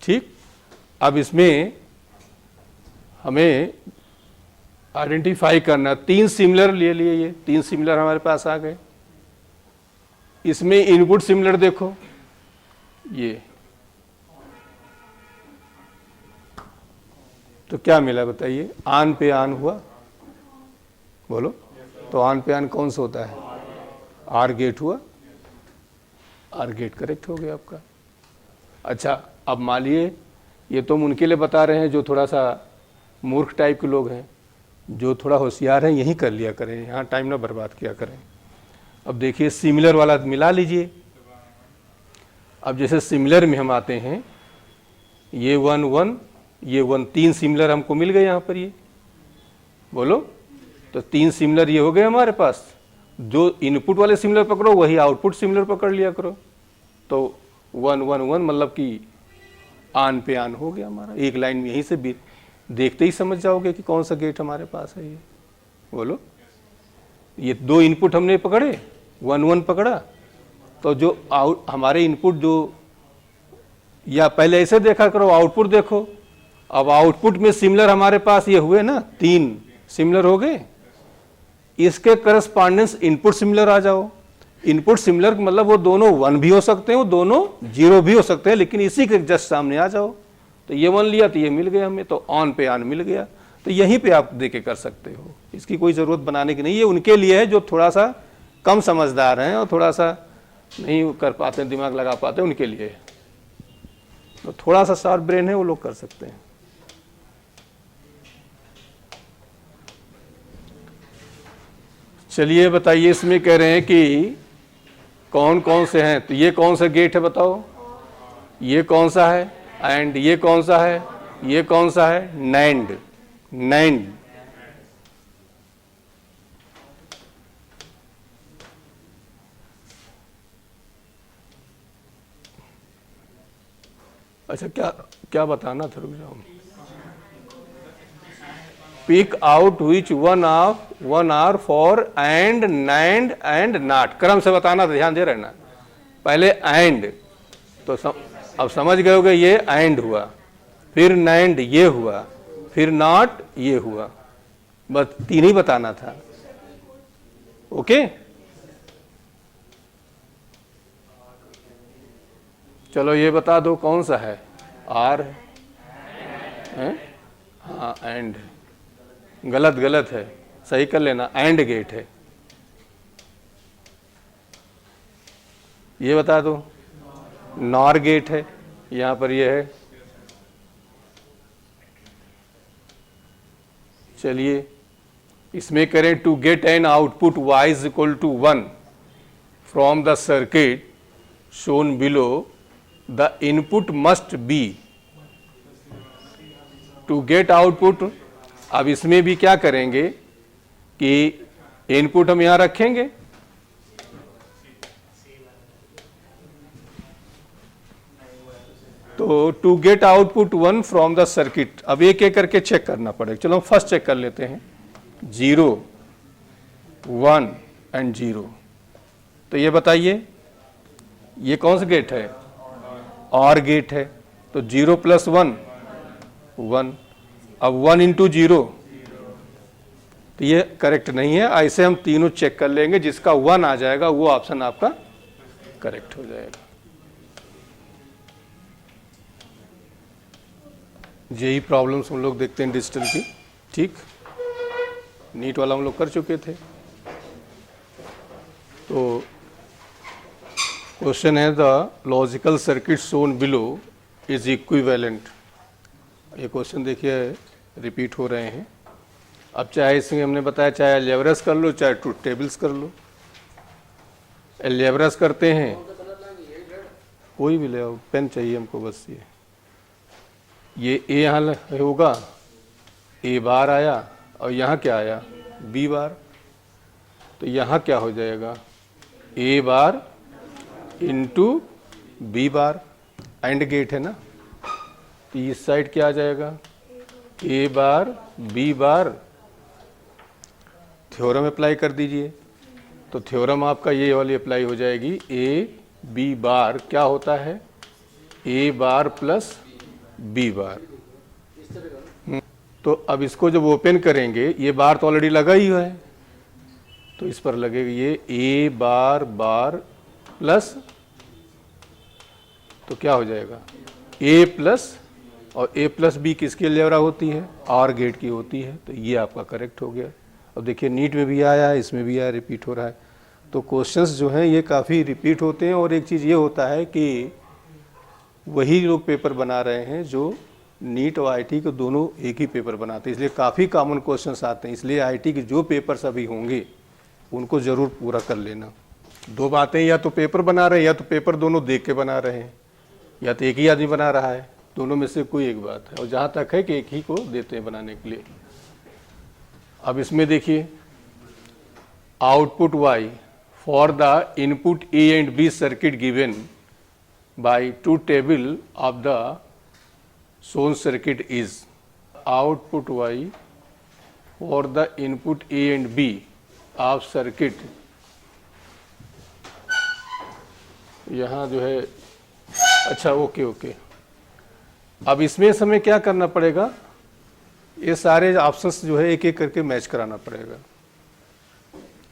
ठीक। अब इसमें हमें आइडेंटिफाई करना, 3 सिमिलर ले लिए, ये 3 सिमिलर हमारे पास आ गए। इसमें इनपुट सिमिलर देखो, ये तो क्या मिला बताइए, आन पे आन हुआ, बोलो। तो आन पे आन कौन सा होता है, आर गेट हुआ, आर गेट करेक्ट हो गया आपका। अच्छा, अब मान लिए ये तो हम उनके लिए बता रहे हैं जो थोड़ा सा मूर्ख टाइप के लोग हैं, जो थोड़ा होशियार हैं यही कर लिया करें, यहाँ टाइम ना बर्बाद किया करें। अब देखिए सिमिलर वाला मिला लीजिए। अब जैसे सिमिलर में हम आते हैं, ये 1 1 ये 1, 3 सिमिलर हमको मिल गए यहाँ पर, ये बोलो तो 3 सिमिलर ये हो गए हमारे पास। जो इनपुट वाले सिमिलर पकड़ो वही आउटपुट सिमिलर पकड़ लिया करो। तो 1 1 1 मतलब कि आन पे आन हो गया हमारा। एक लाइन में यहीं से भी देखते ही समझ जाओगे कि कौन सा गेट हमारे पास है। ये बोलो, ये 2 इनपुट हमने पकड़े, 1 1 पकड़ा, तो जो हमारे इनपुट जो, या पहले ऐसे देखा करो आउटपुट देखो। अब आउटपुट में सिमिलर हमारे पास ये हुए ना, 3 सिमिलर हो गए, इसके करस्पॉन्डेंस इनपुट सिमिलर आ जाओ। इनपुट सिमिलर मतलब वो दोनों 1 भी हो सकते हैं, वो दोनों 0 भी हो सकते हैं, लेकिन इसी के जस्ट सामने आ जाओ। तो ये 1 लिया तो ये मिल गया हमें, तो ऑन पे ऑन मिल गया। तो यहीं पे आप देके कर सकते हो, इसकी कोई ज़रूरत बनाने की नहीं। ये उनके लिए है जो थोड़ा सा कम समझदार हैं और थोड़ा सा नहीं कर पाते, दिमाग लगा पाते, उनके लिए है। तो थोड़ा सा शार्प ब्रेन है वो लोग कर सकते हैं। चलिए बताइए, इसमें कह रहे हैं कि कौन कौन से हैं। तो ये कौन सा गेट है बताओ, ये कौन सा है, एंड ये कौन सा है, ये कौन सा है, नैंड। नैंड अच्छा, क्या क्या बताना था, रुक जाओ। Pick out which one are for AND, NAND and NOT. क्रम से बताना था, ध्यान दे रहना। पहले एंड, तो अब समझ गए होगे, ये एंड हुआ, फिर नैंड ये हुआ, फिर नॉट ये हुआ। बस 3 ही बताना था। ओके, चलो ये बता दो कौन सा है। आर है, हाँ एंड, गलत गलत है, सही कर लेना, एंड गेट है। ये बता दो, नॉर गेट है, यहां पर ये है। चलिए इसमें करें, to get an output y is equal to 1 from the circuit shown below, the input must be. To get output, अब इसमें भी क्या करेंगे कि इनपुट हम यहां रखेंगे, तो to get output 1 from the circuit. अब एक एक करके चेक करना पड़ेगा। चलो फर्स्ट चेक कर लेते हैं, 0 1 एंड 0। तो ये बताइए ये कौन सा गेट है, और गेट है। तो 0 + 1 1, अब 1 × 0, तो ये करेक्ट नहीं है। ऐसे हम तीनों चेक कर लेंगे, जिसका 1 आ जाएगा वो ऑप्शन आपका करेक्ट हो जाएगा। यही प्रॉब्लम्स हम लोग देखते हैं डिजिटल की, ठीक। नीट वाला हम लोग कर चुके थे। तो क्वेश्चन है, the logical circuit shown below is equivalent. ये क्वेश्चन देखिए रिपीट हो रहे हैं। अब चाहे इसमें हमने बताया चाहे अलजेब्रास कर लो चाहे ट्रूथ टेबल्स कर लो। अलजेब्रास करते हैं, कोई भी ले आओ, पेन चाहिए हमको बस। ये ए यहाँ होगा, ए बार आया, और यहाँ क्या आया, बी बार। तो यहाँ क्या हो जाएगा, A bar into B bar, and gate है ना। तो इस साइड क्या आ जाएगा, A bar B bar. Theorem apply कर दीजिए, तो थ्योरम आपका ये वाली अप्लाई हो जाएगी, ए बी बार क्या होता है, ए बार प्लस बी बार। तो अब इसको जब ओपन करेंगे, ये बार तो ऑलरेडी लगा ही है, तो इस पर लगेगा ये ए बार बार प्लस, तो क्या हो जाएगा ए प्लस, और ए प्लस बी किसकी अलजेब्रा होती है, आर गेट की होती है। तो ये आपका करेक्ट हो गया। अब देखिए नीट में भी आया है, इसमें भी आया, रिपीट हो रहा है। तो क्वेश्चंस जो हैं ये काफ़ी रिपीट होते हैं। और एक चीज़ ये होता है कि वही लोग पेपर बना रहे हैं जो नीट और आईटी को दोनों एक ही पेपर बनाते हैं, इसलिए काफ़ी कॉमन क्वेश्चंस आते हैं। इसलिए आईटी के जो पेपर्स अभी होंगे उनको ज़रूर पूरा कर लेना। 2 बातें, या तो पेपर बना रहे हैं या तो पेपर दोनों देख के बना रहे हैं, या तो एक ही आदमी बना रहा है, दोनों में से कोई एक बात है। और जहाँ तक है कि एक ही को देते हैं बनाने के लिए। अब इसमें देखिए output y for the input A and B circuit given by two table of the shown circuit is output y for the input A and B of circuit, यहाँ जो है अच्छा ओके ओके। अब इसमें हमें क्या करना पड़ेगा, ये सारे ऑप्शंस जो है एक एक करके मैच कराना पड़ेगा।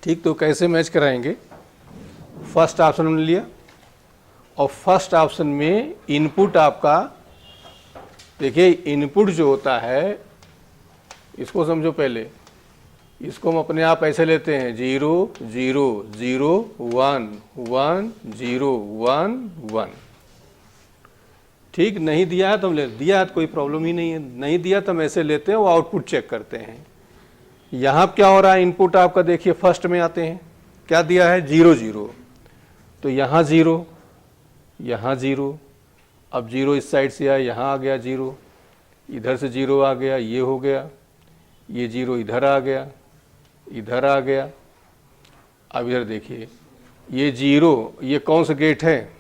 ठीक, तो कैसे मैच कराएंगे? फर्स्ट ऑप्शन हमने लिया और फर्स्ट ऑप्शन में इनपुट आपका, देखिए इनपुट जो होता है इसको समझो पहले, इसको हम अपने आप ऐसे लेते हैं 0 0 0 1 1 0 1 1। ठीक, नहीं दिया है तो हम ले, दिया है तो कोई प्रॉब्लम ही नहीं है, नहीं दिया तो हम ऐसे लेते हैं, वो आउटपुट चेक करते हैं। यहाँ क्या हो रहा है, इनपुट आपका देखिए फर्स्ट में आते हैं, क्या दिया है 0 0, तो यहाँ 0 यहाँ 0, अब 0 इस साइड से आया, यहाँ आ गया 0, इधर से 0 आ गया, ये हो गया, ये 0 इधर आ गया, इधर आ गया। अब इधर देखिए ये 0, ये कौन सा गेट है,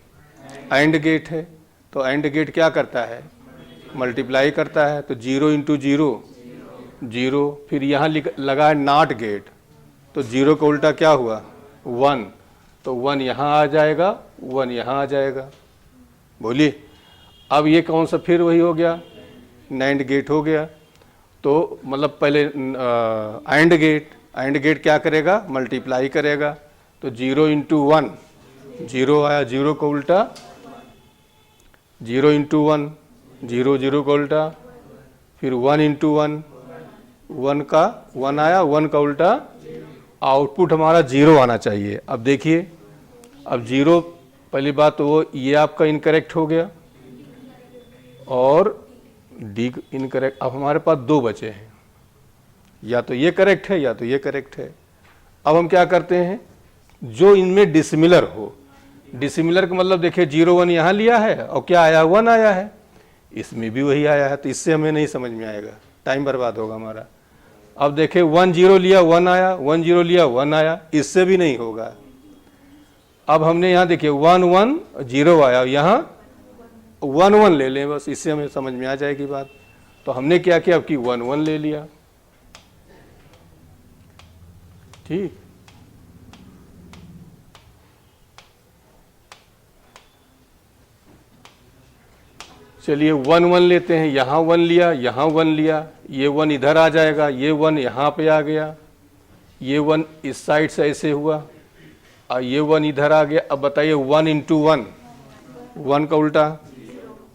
एंड गेट है, तो एंड गेट क्या करता है, मल्टीप्लाई करता है, तो 0 इंटू 0 0, फिर यहाँ लगा है नॉट गेट, तो 0 का उल्टा क्या हुआ 1, तो 1 यहाँ आ जाएगा, 1 यहाँ आ जाएगा। बोलिए अब ये कौन सा फिर वही हो गया, नैंड गेट हो गया, तो मतलब पहले एंड गेट क्या करेगा, मल्टीप्लाई करेगा, तो 0 इंटू 1 0 आया, 0 का उल्टा 0 इंटू 1 0 0 का उल्टा, फिर 1 इंटू 1 1 का 1 आया, 1 का उल्टा, आउटपुट हमारा 0 आना चाहिए। अब देखिए अब 0, पहली बात तो वो ये आपका इनकरेक्ट हो गया और डी इनकरेक्ट। अब हमारे पास दो बचे हैं, या तो ये करेक्ट है या तो ये करेक्ट है। अब हम क्या करते हैं, जो इनमें डिसिमिलर हो, डिसिमिलर का मतलब देखिए 0 1 यहाँ लिया है और क्या आया 1 आया है, इसमें भी वही आया है, तो इससे हमें नहीं समझ में आएगा, टाइम बर्बाद होगा हमारा। अब देखें 1 0 लिया 1 आया, 1 0 लिया 1 आया, इससे भी नहीं होगा। अब हमने यहाँ देखिए 1 1 0 आया, यहाँ 1 1 ले लें बस, इससे हमें समझ में आ जाएगी बात। तो हमने क्या किया, अब की 1 1 ले लिया। ठीक, चलिए 1 1 लेते हैं, यहाँ 1 लिया यहाँ 1 लिया, ये 1 इधर आ जाएगा, ये 1 यहाँ पे आ गया, ये 1 इस साइड से ऐसे हुआ और ये 1 इधर आ गया। अब बताइए 1 इंटू 1 1 का उल्टा,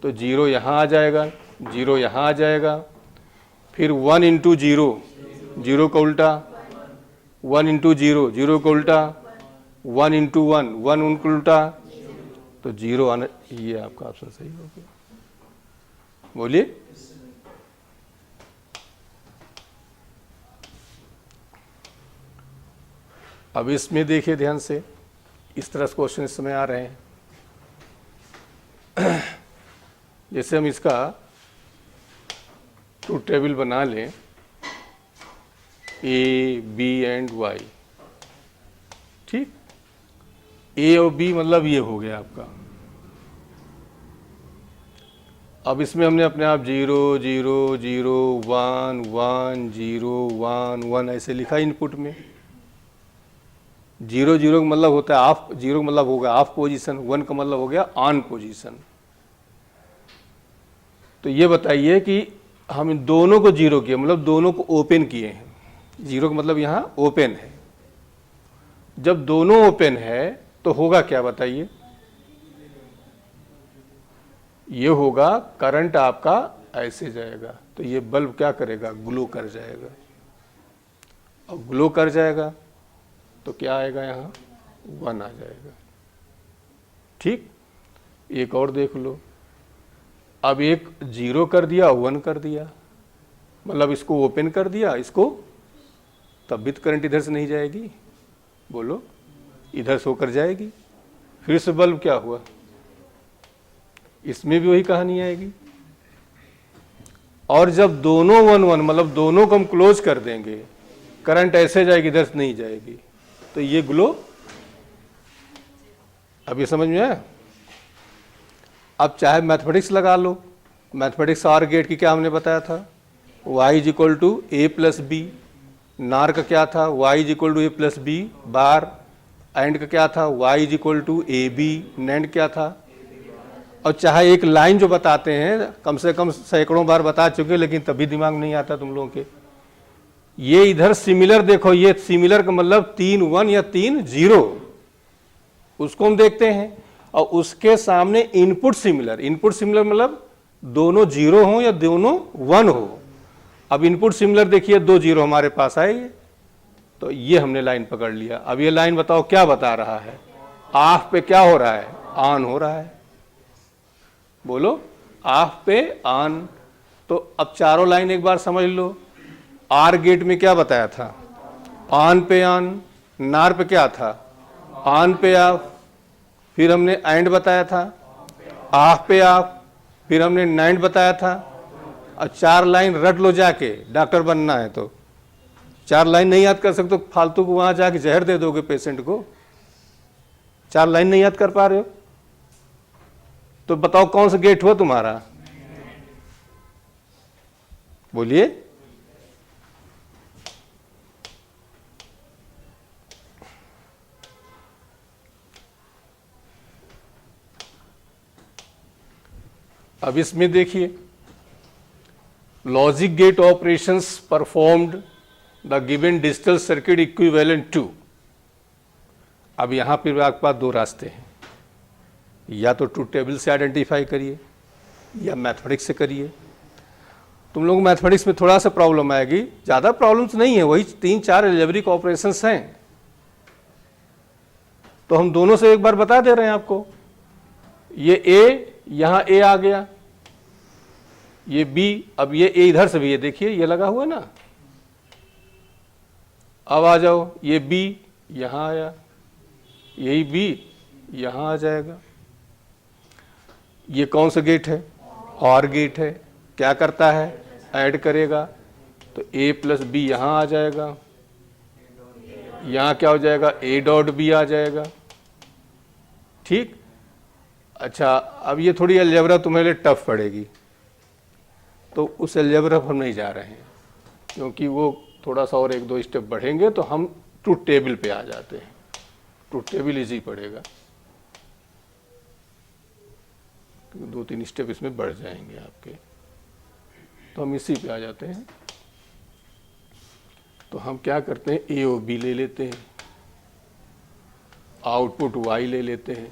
तो 0 यहाँ आ जाएगा, 0 यहाँ आ जाएगा, फिर 1 इंटू 0 0 का उल्टा, 1 इंटू 0 0 का उल्टा, 1 इंटू 1 1 उनका उल्टा, तो 0 आना। ये आपका ऑप्शन सही हो गया। बोलिए अब इसमें देखिए ध्यान से, इस तरह से क्वेश्चन इस समय आ रहे हैं। जैसे हम इसका ट्रूथ टेबल बना लें, ए बी एंड वाई। ठीक, ए और बी मतलब ये हो गया आपका। अब इसमें हमने अपने आप 0 0 0 1 1 0 1 1 ऐसे लिखा इनपुट में। 0 0 का मतलब होता है ऑफ, 0 का मतलब हो गया ऑफ पोजीशन, 1 का मतलब हो गया ऑन पोजीशन। तो ये बताइए कि हम इन दोनों को 0 किए, मतलब दोनों को ओपन किए हैं। 0 का मतलब यहाँ ओपन है। जब दोनों ओपन है तो होगा क्या बताइए, ये होगा करंट आपका ऐसे जाएगा, तो ये बल्ब क्या करेगा, ग्लो कर जाएगा, और ग्लो कर जाएगा तो क्या आएगा, यहाँ 1 आ जाएगा। ठीक, एक और देख लो, अब एक 0 कर दिया 1 कर दिया, मतलब इसको ओपन कर दिया, इसको, तब भी तो करंट इधर से नहीं जाएगी, बोलो इधर से होकर जाएगी, फिर से बल्ब क्या हुआ, इसमें भी वही कहानी आएगी। और जब दोनों 1 1 मतलब दोनों को हम क्लोज कर देंगे, करंट ऐसे जाएगी, इधर से नहीं जाएगी। तो ये ग्लो, अब ये समझ में आया। अब चाहे मैथमेटिक्स लगा लो, मैथमेटिक्स और गेट की क्या हमने बताया था, y is equal to A plus B, NOR का क्या था y is equal to A plus B bar, AND का क्या था y is equal to A B, NAND क्या था। और चाहे एक लाइन जो बताते हैं कम से कम सैकड़ों बार बता चुके, लेकिन तभी दिमाग नहीं आता तुम लोगों के। ये इधर सिमिलर देखो, ये सिमिलर का मतलब 3 1 या 3 0, उसको हम देखते हैं। और उसके सामने इनपुट सिमिलर, इनपुट सिमिलर मतलब दोनों 0 हो या दोनों 1 हो। अब इनपुट सिमिलर देखिए, 2 0 हमारे पास आए, तो ये हमने लाइन पकड़ लिया। अब ये लाइन बताओ क्या बता रहा है, ऑफ पे क्या हो रहा है, ऑन हो रहा है। बोलो, ऑफ पे ऑन। तो अब चारों लाइन एक बार समझ लो। आर गेट में क्या बताया था, ऑन पे ऑन, नार पे क्या था, ऑन पे ऑफ, फिर हमने एंड बताया था, ऑफ पे ऑफ, फिर हमने नाइंड बताया था। और 4 लाइन रट लो जाके, डॉक्टर बनना है तो। 4 लाइन नहीं याद कर सकते तो फालतू को वहां जाके जहर दे दोगे पेशेंट को। 4 लाइन नहीं याद कर पा रहे हो तो बताओ कौन सा गेट हुआ तुम्हारा, बोलिए। अब इसमें देखिए, logic gate operations performed the given digital circuit equivalent to. अब यहां पर आपके पास 2 रास्ते हैं, या तो ट्रूथ टेबल से आइडेंटिफाई करिए या मैथमेटिक्स से करिए। तुम लोग मैथमेटिक्स में थोड़ा सा प्रॉब्लम आएगी, ज़्यादा प्रॉब्लम्स नहीं है, वही 3-4 अलजेब्रिक ऑपरेशंस हैं। तो हम दोनों से एक बार बता दे रहे हैं आपको। ये ए, यहाँ ए आ गया, ये बी, अब ये ए इधर से भी, ये देखिए ये लगा हुआ ना। अब आ जाओ, ये बी यहाँ आया, यही बी यहाँ आ जाएगा। ये कौन सा गेट है, और गेट है, क्या करता है, ऐड करेगा। तो a प्लस बी यहाँ आ जाएगा, यहाँ क्या हो जाएगा, a डॉट बी आ जाएगा। ठीक, अच्छा अब ये थोड़ी अलजेब्रा तुम्हारे लिए टफ पड़ेगी, तो उस अलजेब्रा पर हम नहीं जा रहे हैं, क्योंकि वो थोड़ा सा और 1-2 स्टेप बढ़ेंगे तो हम ट्रूथ टेबल पे आ जाते हैं। ट्रूथ टेबल इजी पड़ेगा, 2-3 स्टेप इसमें बढ़ जाएंगे आपके, तो हम इसी पे आ जाते हैं। तो हम क्या करते हैं, ए और बी ले लेते हैं, आउटपुट y ले लेते हैं,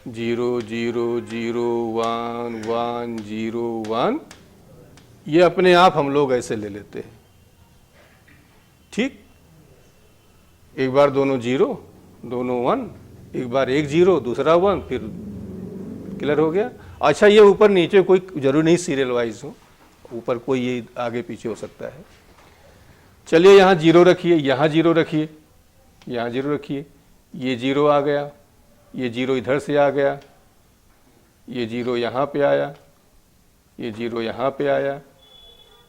0 0 0 1 1 0 1, ये अपने आप हम लोग ऐसे ले लेते हैं। ठीक, एक बार दोनों 0 दोनों 1, एक बार एक 0 दूसरा 1, फिर क्लियर हो गया। अच्छा ये ऊपर नीचे कोई जरूरी नहीं सीरियल वाइज हो, ऊपर कोई ये आगे पीछे हो सकता है। चलिए यहाँ 0 रखिए, यहाँ 0 रखिए, यहाँ 0 रखिए, ये 0 आ गया, ये 0 इधर से आ गया, ये 0 यहाँ पे आया, ये 0 यहाँ पे आया।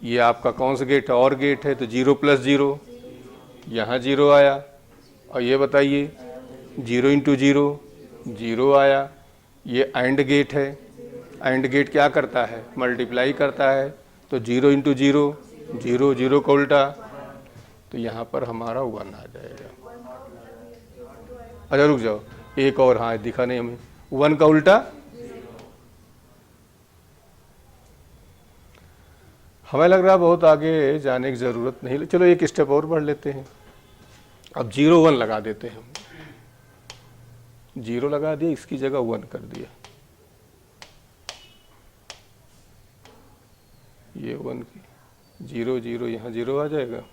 ये आपका कौन सा गेट है, और गेट है, तो 0 प्लस 0, यहाँ 0 आया। और ये बताइए 0 इंटू 0 0 आया। ये एंड गेट है, एंड गेट क्या करता है, मल्टीप्लाई करता है, तो 0 इंटू 0 0 0 का उल्टा, तो यहाँ पर हमारा 1 आ जाएगा। अच्छा रुक जाओ, एक और, हाँ दिखा नहीं हमें, 1 का उल्टा, हमें लग रहा है बहुत आगे जाने की ज़रूरत नहीं, चलो एक स्टेप और बढ़ लेते हैं। अब 0 1 लगा देते हैं, हम 0 लगा दिया, इसकी जगह 1 कर दिया, ये 1 की 0 0 यहाँ 0 आ जाएगा।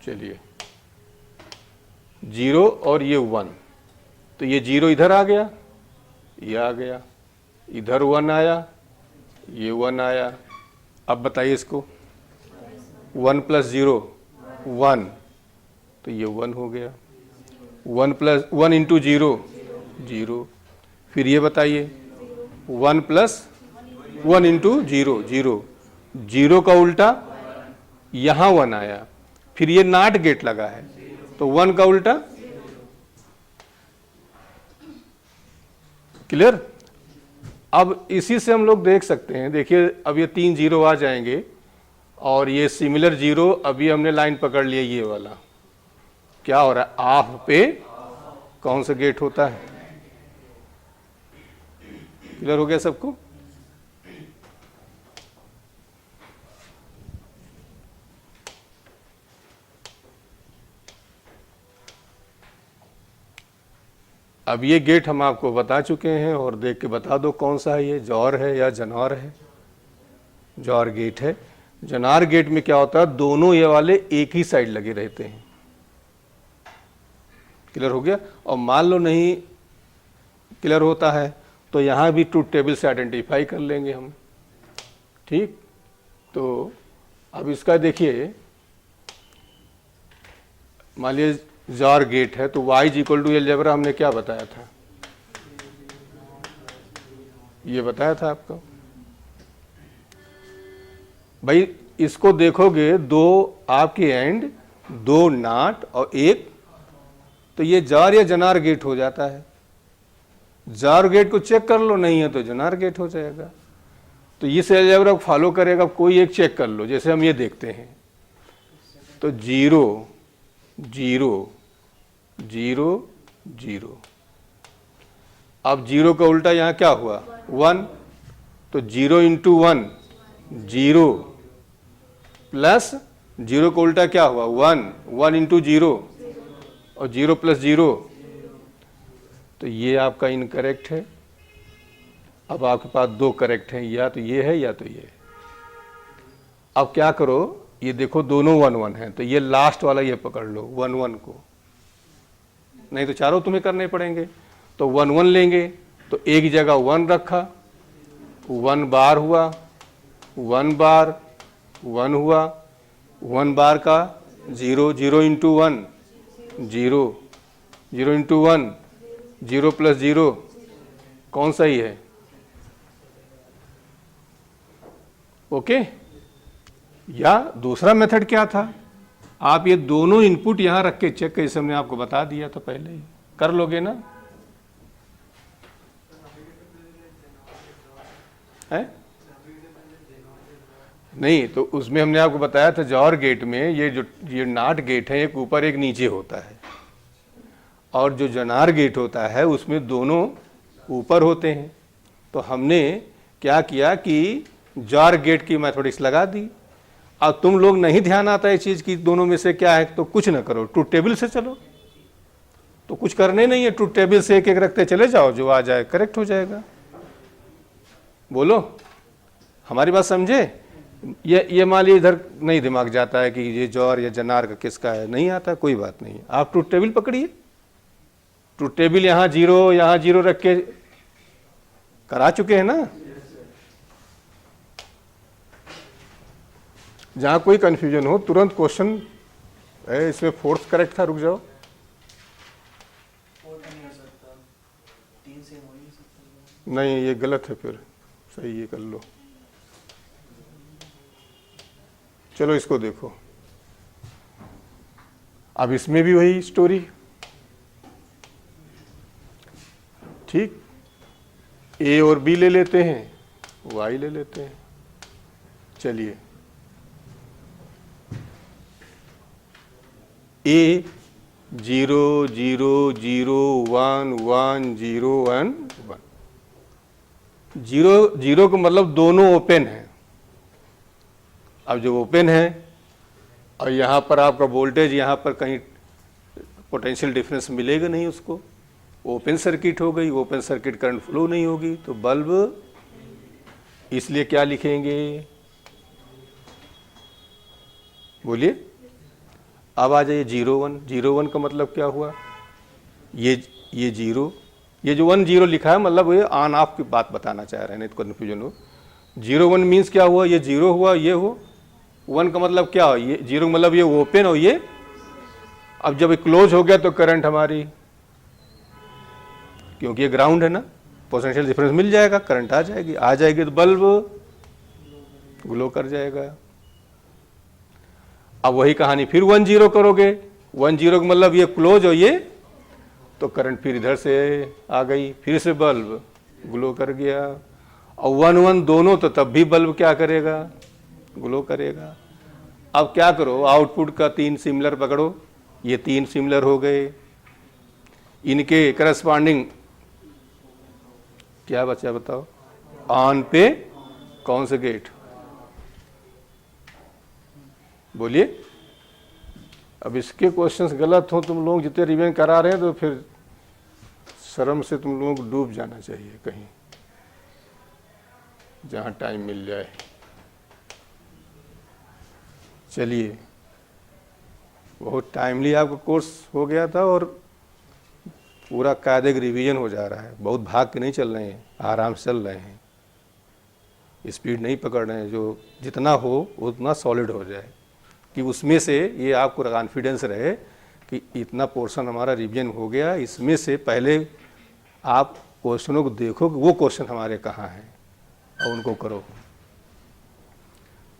चलिए 0 और ये 1, तो ये 0 इधर आ गया, ये आ गया, इधर 1 आया, ये 1 आया। अब बताइए इसको, 1 प्लस 0 1, तो ये 1 हो गया। 1 प्लस 1 इंटू 0 0, फिर ये बताइए 1 plus 1 into zero, zero, zero का उल्टा यहां 1 आया, फिर ये नॉट गेट लगा है तो 1 का उल्टा, क्लियर। अब इसी से हम लोग देख सकते हैं, देखिए अब ये 3 जीरो आ जाएंगे और ये सिमिलर जीरो, अभी हमने लाइन पकड़ लिया ये वाला, क्या हो रहा है, ऑफ पे कौन सा गेट होता है, क्लियर हो गया सबको। अब ये गेट हम आपको बता चुके हैं और देख के बता दो कौन सा है, ये जॉर है या जनार है, जॉर गेट है। जनार गेट में क्या होता है, दोनों ये वाले एक ही साइड लगे रहते हैं, क्लियर हो गया। और मान लो नहीं क्लियर होता है तो यहां भी ट्रूथ टेबल से आइडेंटिफाई कर लेंगे हम, ठीक। तो अब इसका देखिए, मान लीजिए जॉर गेट है तो y इक्वल टू अलजेब्रा हमने क्या बताया था, ये बताया था आपको भाई। इसको देखोगे दो आपके एंड, दो नॉट और एक, तो ये जॉर या जनार गेट हो जाता है। जॉर गेट को चेक कर लो, नहीं है तो जनार गेट हो जाएगा। तो इस अलजेब्रा को फॉलो करेगा, कोई एक चेक कर लो, जैसे हम ये देखते हैं तो जीरो जीरो जीरो जीरो, अब जीरो का उल्टा यहां क्या हुआ 1, तो zero into 1 zero, plus zero का उल्टा क्या हुआ 1, 1 इंटू जीरो, और जीरो प्लस जीरो, तो ये आपका इनकरेक्ट है। अब आपके पास दो करेक्ट हैं, या तो ये है या तो ये। अब क्या करो, ये देखो दोनों 1 1 है, तो ये लास्ट वाला ये पकड़ लो 1 1 को, नहीं तो चारों तुम्हें करने पड़ेंगे। तो 1 1 लेंगे तो एक जगह 1 रखा, 1 बार हुआ, 1 बार 1 हुआ, 1 बार का 0, 0 इंटू 1 0, 0 इंटू 1 0 प्लस 0, कौन सा ही है, ओके। या दूसरा मेथड क्या था, आप ये दोनों इनपुट यहां रख के चेक, कैसे हमने आपको बता दिया था पहले ही, कर लोगे ना, है नहीं। तो उसमें हमने आपको बताया था जॉर गेट में ये नॉट गेट है, एक ऊपर एक नीचे होता है, और जो जनार गेट होता है उसमें दोनों ऊपर होते हैं। तो हमने क्या किया कि जॉर गेट की मैथमेटिक्स लगा दी। अब तुम लोग नहीं ध्यान आता है चीज की दोनों में से क्या है, तो कुछ ना करो, ट्रूथ टेबल से चलो, तो कुछ करने नहीं है, ट्रूथ टेबल से एक एक रखते चले जाओ, जो आ जाए करेक्ट हो जाएगा। बोलो, हमारी बात समझे। ये मान लीजिए इधर नहीं दिमाग जाता है कि ये जॉर या जनार का किसका है, नहीं आता, कोई बात नहीं, आप ट्रूथ टेबल पकड़िए, ट्रूथ टेबल यहां जीरो रख के करा चुके हैं ना। जहां कोई कंफ्यूजन हो तुरंत क्वेश्चन, इसमें फोर्थ करेक्ट था, रुक जाओ, नहीं ये गलत है, फिर सही ये कर लो। चलो इसको देखो, अब इसमें भी वही स्टोरी, ठीक। ए और बी ले लेते हैं, वाई ले लेते हैं, चलिए ए 0 0 0 1 1 0 1 1, 0 0 का मतलब दोनों ओपन है। अब जो ओपन है और यहाँ पर आपका वोल्टेज, यहाँ पर कहीं पोटेंशियल डिफरेंस मिलेगा नहीं उसको, ओपन सर्किट हो गई, ओपन सर्किट करंट फ्लो नहीं होगी, तो बल्ब, इसलिए क्या लिखेंगे, बोलिए। अब आ जाइए 0 1, 0 1 का मतलब क्या हुआ, ये 0, ये जो 1 0 लिखा है मतलब ये ऑन ऑफ की बात बताना चाह रहे हैं, नहीं तो कन्फ्यूजन हो। 0 1 मीन्स क्या हुआ, ये 0 हुआ, ये हो। 1 का मतलब क्या हो, ये 0 मतलब ये ओपन हो, ये अब जब क्लोज हो गया तो करंट हमारी, क्योंकि ये ग्राउंड है ना, पोटेंशियल डिफरेंस मिल जाएगा, करंट आ जाएगी तो बल्ब ग्लो कर जाएगा। अब वही कहानी फिर 1 0 करोगे, 1 0 का मतलब ये क्लोज हो ये, तो करंट फिर इधर से आ गई, फिर से बल्ब ग्लो कर गया। और 1 1 दोनों, तो तब भी बल्ब क्या करेगा, ग्लो करेगा। अब क्या करो, आउटपुट का 3 सिमिलर पकड़ो, ये 3 सिमिलर हो गए, इनके करस्पॉन्डिंग क्या बचा बताओ, ऑन पे कौन से गेट, बोलिए। अब इसके क्वेश्चंस गलत हो, तुम लोग जितने रिवीजन करा रहे हैं, तो फिर शर्म से तुम लोगों को डूब जाना चाहिए कहीं, जहां टाइम मिल जाए। चलिए, बहुत टाइमली आपका कोर्स हो गया था और पूरा कायदे का रिवीजन हो जा रहा है। बहुत भाग के नहीं चल रहे हैं, आराम से चल रहे हैं, स्पीड नहीं पकड़ रहे हैं। जो जितना हो उतना सॉलिड हो जाए, कि उसमें से ये आपको कॉन्फिडेंस रहे कि इतना पोर्शन हमारा रिवीजन हो गया, इसमें से पहले आप क्वेश्चनों को देखो कि वो क्वेश्चन हमारे कहाँ हैं और उनको करो।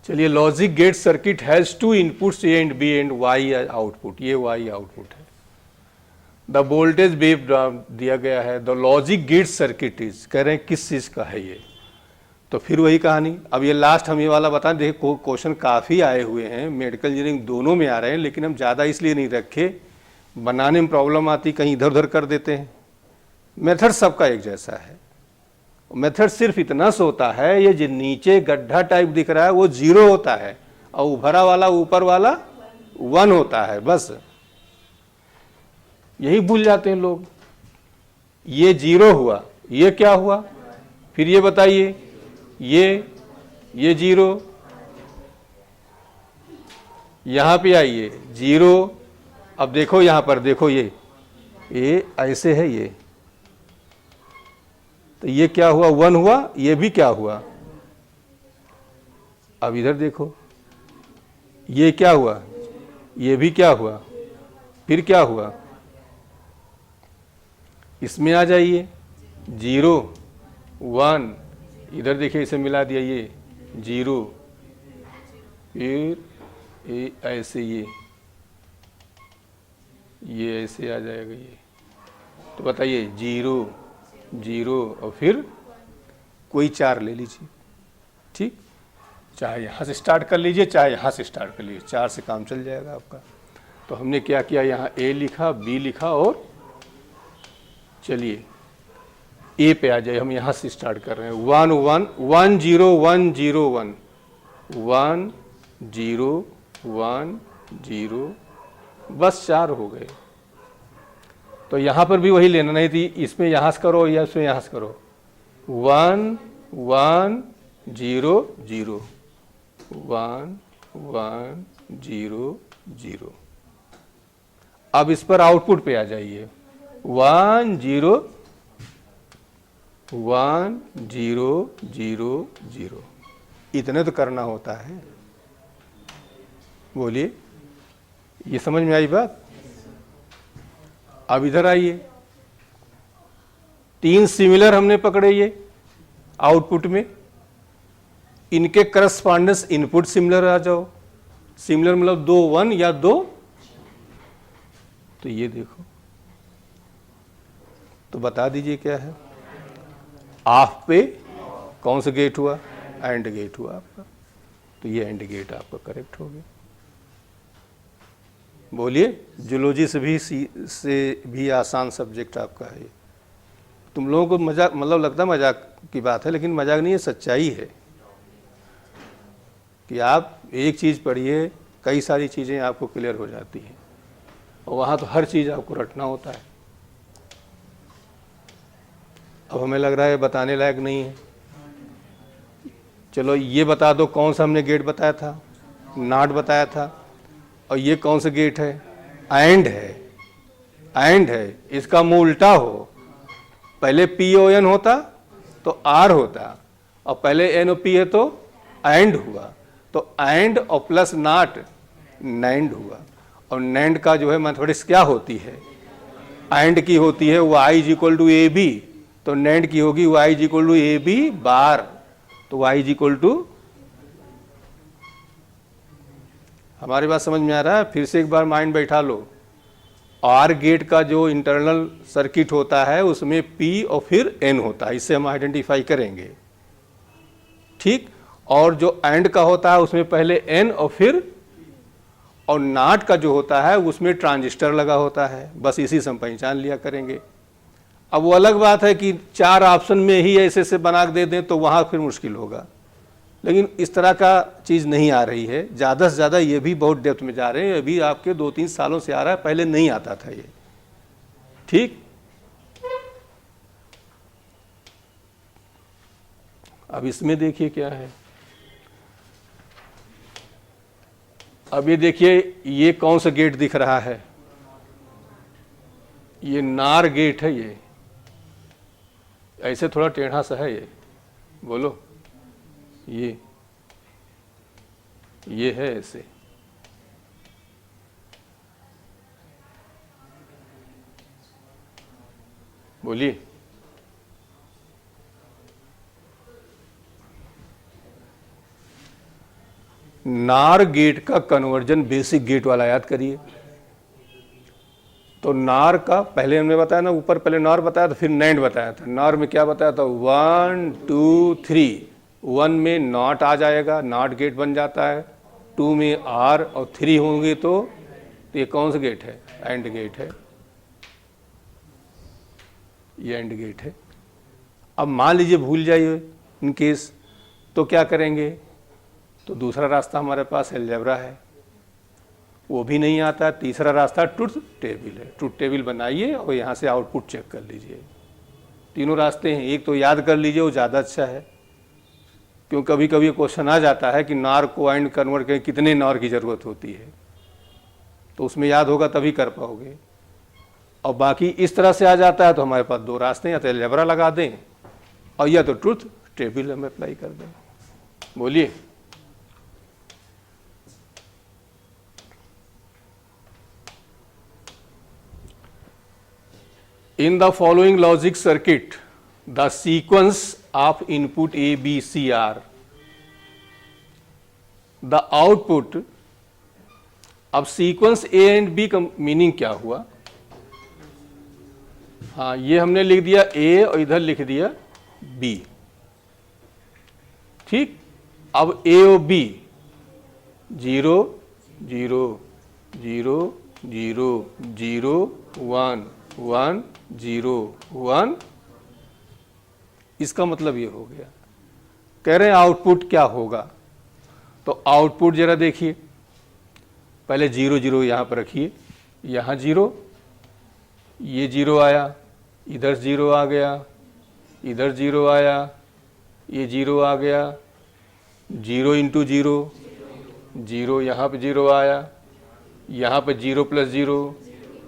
चलिए, logic gate circuit has 2 inputs A and B and Y output, ये वाई आउटपुट है। द वोल्टेज वेव दिया गया है, the logic gate circuit is, कह रहे हैं किस चीज़ का है ये, तो फिर वही कहानी। अब ये लास्ट हम ये वाला बताएं, देखिए क्वेश्चन काफ़ी आए हुए हैं, मेडिकल इंजीनियरिंग दोनों में आ रहे हैं, लेकिन हम ज़्यादा इसलिए नहीं रखे, बनाने में प्रॉब्लम आती, कहीं इधर उधर कर देते हैं। मेथड सबका एक जैसा है, मेथड सिर्फ इतना सा होता है, ये जो नीचे गड्ढा टाइप दिख रहा है वो 0 होता है, और उभरा वाला ऊपर वाला 1 होता है, बस यही भूल जाते हैं लोग। ये 0 हुआ, ये क्या हुआ, फिर ये बताइए, ये 0, यहां पे आइए 0। अब देखो यहां पर, देखो ये ऐसे है, ये तो ये क्या हुआ, 1 हुआ, ये भी क्या हुआ। अब इधर देखो, ये क्या हुआ, ये भी क्या हुआ, फिर क्या हुआ, इसमें आ जाइए 0 1, इधर देखिए इसे मिला दिया, ये 0, फिर ऐसे ये ऐसे आ जाएगा ये, तो बताइए 0 0 और फिर कोई 4 ले लीजिए, ठीक, चाहे यहाँ से स्टार्ट कर लीजिए, चाहे यहाँ से स्टार्ट कर लीजिए, 4 से काम चल जाएगा आपका। तो हमने क्या किया, यहाँ A लिखा, B लिखा, और चलिए A पे आ जाए, हम यहाँ से स्टार्ट कर रहे हैं, 1 1 1 0 1 0 1 1 0 1 0, बस 4 हो गए। तो यहाँ पर भी वही लेना नहीं थी, इसमें यहाँ से करो या इसमें यहाँ से करो, 1 1 0 0 1 1 0 0। अब इस पर आउटपुट पे आ जाइए, 1 0 1 0 0 0, इतने तो करना होता है। बोलिए, ये समझ में आई बात। अब इधर आइए, 3 सिमिलर हमने पकड़े ये आउटपुट में, इनके करस्पॉन्डेंस इनपुट सिमिलर आ जाओ। सिमिलर मतलब 2 1 या 2, तो ये देखो, तो बता दीजिए क्या है। ऑफ पे कौन सा गेट हुआ, एंड गेट हुआ आपका, तो ये एंड गेट आपका करेक्ट हो गया। बोलिए, जूलॉजी से भी आसान सब्जेक्ट आपका है ये। तुम लोगों को मजाक मतलब लगता है मजाक की बात है, लेकिन मजाक नहीं है, सच्चाई है कि आप एक चीज़ पढ़िए, कई सारी चीज़ें आपको क्लियर हो जाती हैं, और वहाँ तो हर चीज़ आपको रटना होता है। अब हमें लग रहा है बताने लायक नहीं है, चलो ये बता दो, कौन सा हमने गेट बताया था, नॉट बताया था, और ये कौन सा गेट है, एंड है। एंड है, इसका मुंह उल्टा हो, पहले PON होता तो R होता, और पहले NOP है तो एंड हुआ, तो एंड और प्लस नॉट नैंड हुआ। और नैंड का जो है मैथमेटिक्स क्या होती है, एंड की होती है y = AB, तो NAND की होगी y is equal to A B bar, तो y इज इक्वल टू, हमारी बात समझ में आ रहा है? फिर से एक बार माइंड बैठा लो। आर गेट का जो इंटरनल सर्किट होता है उसमें P और फिर N होता है, इससे हम आइडेंटिफाई करेंगे, ठीक। और जो एंड का होता है उसमें पहले N और फिर, और नाट का जो होता है उसमें ट्रांजिस्टर लगा होता है, बस इसी से हम पहचान लिया करेंगे। अब वो अलग बात है कि 4 ऑप्शन में ही ऐसे से बना दे दें तो वहाँ फिर मुश्किल होगा, लेकिन इस तरह का चीज़ नहीं आ रही है। ज़्यादा से ज़्यादा ये भी बहुत डेप्थ में जा रहे हैं, अभी आपके 2-3 सालों से आ रहा है, पहले नहीं आता था ये, ठीक। अब इसमें देखिए क्या है, अब ये देखिए ये कौन सा गेट दिख रहा है, ये नार गेट है, ये ऐसे थोड़ा टेढ़ा सा है, ये बोलो, ये है ऐसे, बोलिए। नार गेट का कन्वर्जन बेसिक गेट वाला याद करिए। तो नार का पहले हमने बताया ना, ऊपर पहले नार बताया था, फिर नैंड बताया था। नार में क्या बताया था, 1 2 3, 1 में नॉट आ जाएगा, नॉट गेट बन जाता है, 2 में आर और 3 होंगे तो ये कौन सा गेट है, एंड गेट है, ये एंड गेट है। अब मान लीजिए भूल जाइए इन केस, तो क्या करेंगे, तो दूसरा रास्ता हमारे पास अलजेब्रा है, वो भी नहीं आता। तीसरा रास्ता ट्रुथ टेबल है, ट्रुथ टेबल बनाइए और यहाँ से आउटपुट चेक कर लीजिए। तीनों रास्ते हैं, एक तो याद कर लीजिए, वो ज़्यादा अच्छा है, क्यों कभी कभी क्वेश्चन आ जाता है कि नार को एंड कन्वर्ट करें, कितने नार की ज़रूरत होती है, तो उसमें याद होगा तभी कर पाओगे। और बाकी इस तरह से आ जाता है तो हमारे पास 2 रास्ते हैं, या तो अलजेब्रा लगा दें और या तो ट्रुथ टेबल हम अप्लाई कर दें। बोलिए। In the following logic circuit, the sequence of input A, B, C are the output। अब सीक्वेंस A एंड B का मीनिंग क्या हुआ, हाँ ये हमने लिख दिया A और इधर लिख दिया B, ठीक। अब A और B 0 0 0 0 0 1 1 0 1, इसका मतलब ये हो गया। कह रहे हैं आउटपुट क्या होगा, तो आउटपुट जरा देखिए, पहले 0 0 यहाँ पर रखिए, यहाँ 0, ये 0 आया, इधर 0 आ गया, इधर 0 आया, ये 0 आ गया, 0 इंटू 0 0, यहाँ पे 0 आया, यहाँ पे 0 प्लस 0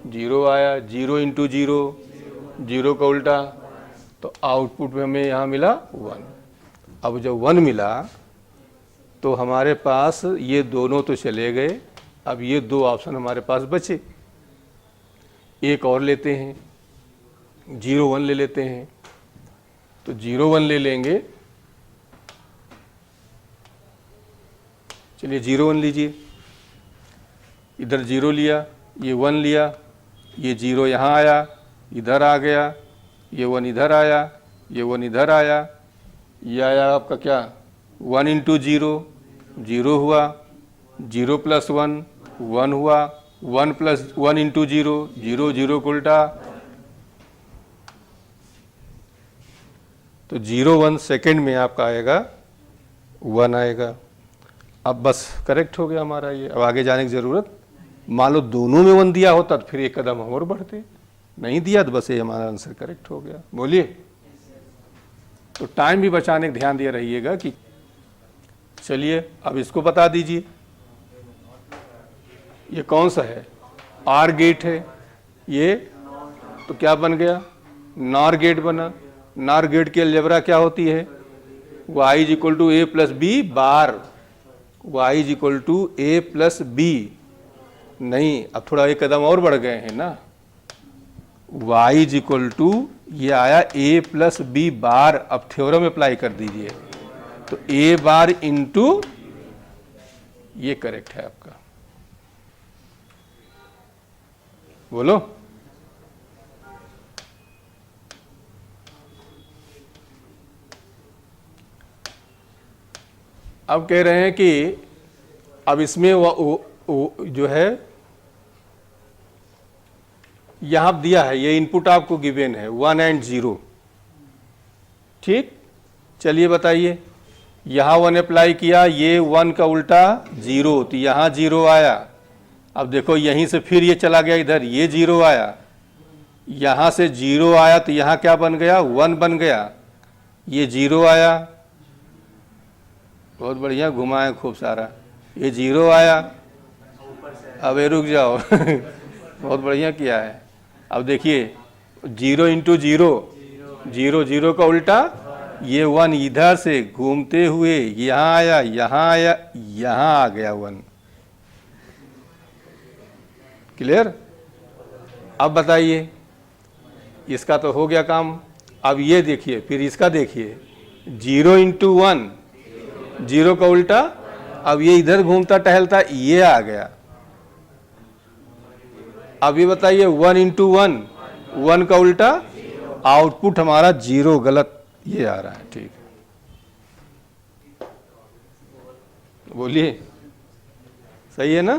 0 आया, 0 इंटू 0 0 का उल्टा, तो आउटपुट में हमें यहाँ मिला 1। अब जब 1 मिला तो हमारे पास ये दोनों तो चले गए, अब ये 2 ऑप्शन हमारे पास बचे। एक और लेते हैं, 0 1 ले लेते हैं, तो 0 1 ले लेंगे, चलिए 0 1 लीजिए, इधर 0 लिया, ये 1 लिया, ये 0 यहाँ आया, इधर आ गया, ये 1 इधर आया, ये 1 इधर आया, ये आया आपका क्या 1 इंटू 0 0 हुआ, 0 प्लस 1 1 हुआ, 1 प्लस 1 इंटू 0 0 0 को उल्टा, तो 0 1 सेकेंड में आपका आएगा 1 आएगा। अब बस करेक्ट हो गया हमारा ये, अब आगे जाने की ज़रूरत, मान लो दोनों में 1 दिया होता तो फिर एक कदम हम और बढ़ते, नहीं दिया तो बस ये हमारा आंसर करेक्ट हो गया। बोलिए। तो टाइम भी बचाने का ध्यान दिया रहिएगा कि, चलिए अब इसको बता दीजिए, ये कौन सा है, आर गेट है ये, तो क्या बन गया, नार गेट बना। नार गेट की अलजेब्रा क्या होती है, y is equal to A plus B bar, y is equal to A plus B. नहीं, अब थोड़ा एक कदम और बढ़ गए हैं ना, y इज इक्वल टू, ये आया a प्लस बी बार। अब थ्योरम अप्लाई कर दीजिए, तो a बार इंटू, ये करेक्ट है आपका। बोलो। अब कह रहे हैं कि अब इसमें जो है यहां दिया है, ये इनपुट आपको गिवन है 1 एंड 0। ठीक, चलिए बताइए, यहां 1 अप्लाई किया, ये 1 का उल्टा 0, तो यहां 0 आया। अब देखो यहीं से फिर ये चला गया इधर, ये 0 आया, यहां से 0 आया, तो यहां क्या बन गया, 1 बन गया, ये 0 आया, बहुत बढ़िया घुमाए खूब सारा, ये 0 आया। अब ये रुक जाओ बहुत बढ़िया किया है। अब देखिए 0 इंटू 0, 0 0 का उल्टा, ये 1 इधर से घूमते हुए यहाँ आया, यहाँ आया, यहाँ आ गया 1। क्लियर। अब बताइए, इसका तो हो गया काम। अब ये देखिए, फिर इसका देखिए, 0 इंटू 1, 0 का उल्टा, अब ये इधर घूमता टहलता, ये आ गया। अब ये बताइए 1 इंटू 1, 1 का उल्टा, आउटपुट हमारा 0 गलत, ये आ रहा है। ठीक, बोलिए, सही है ना।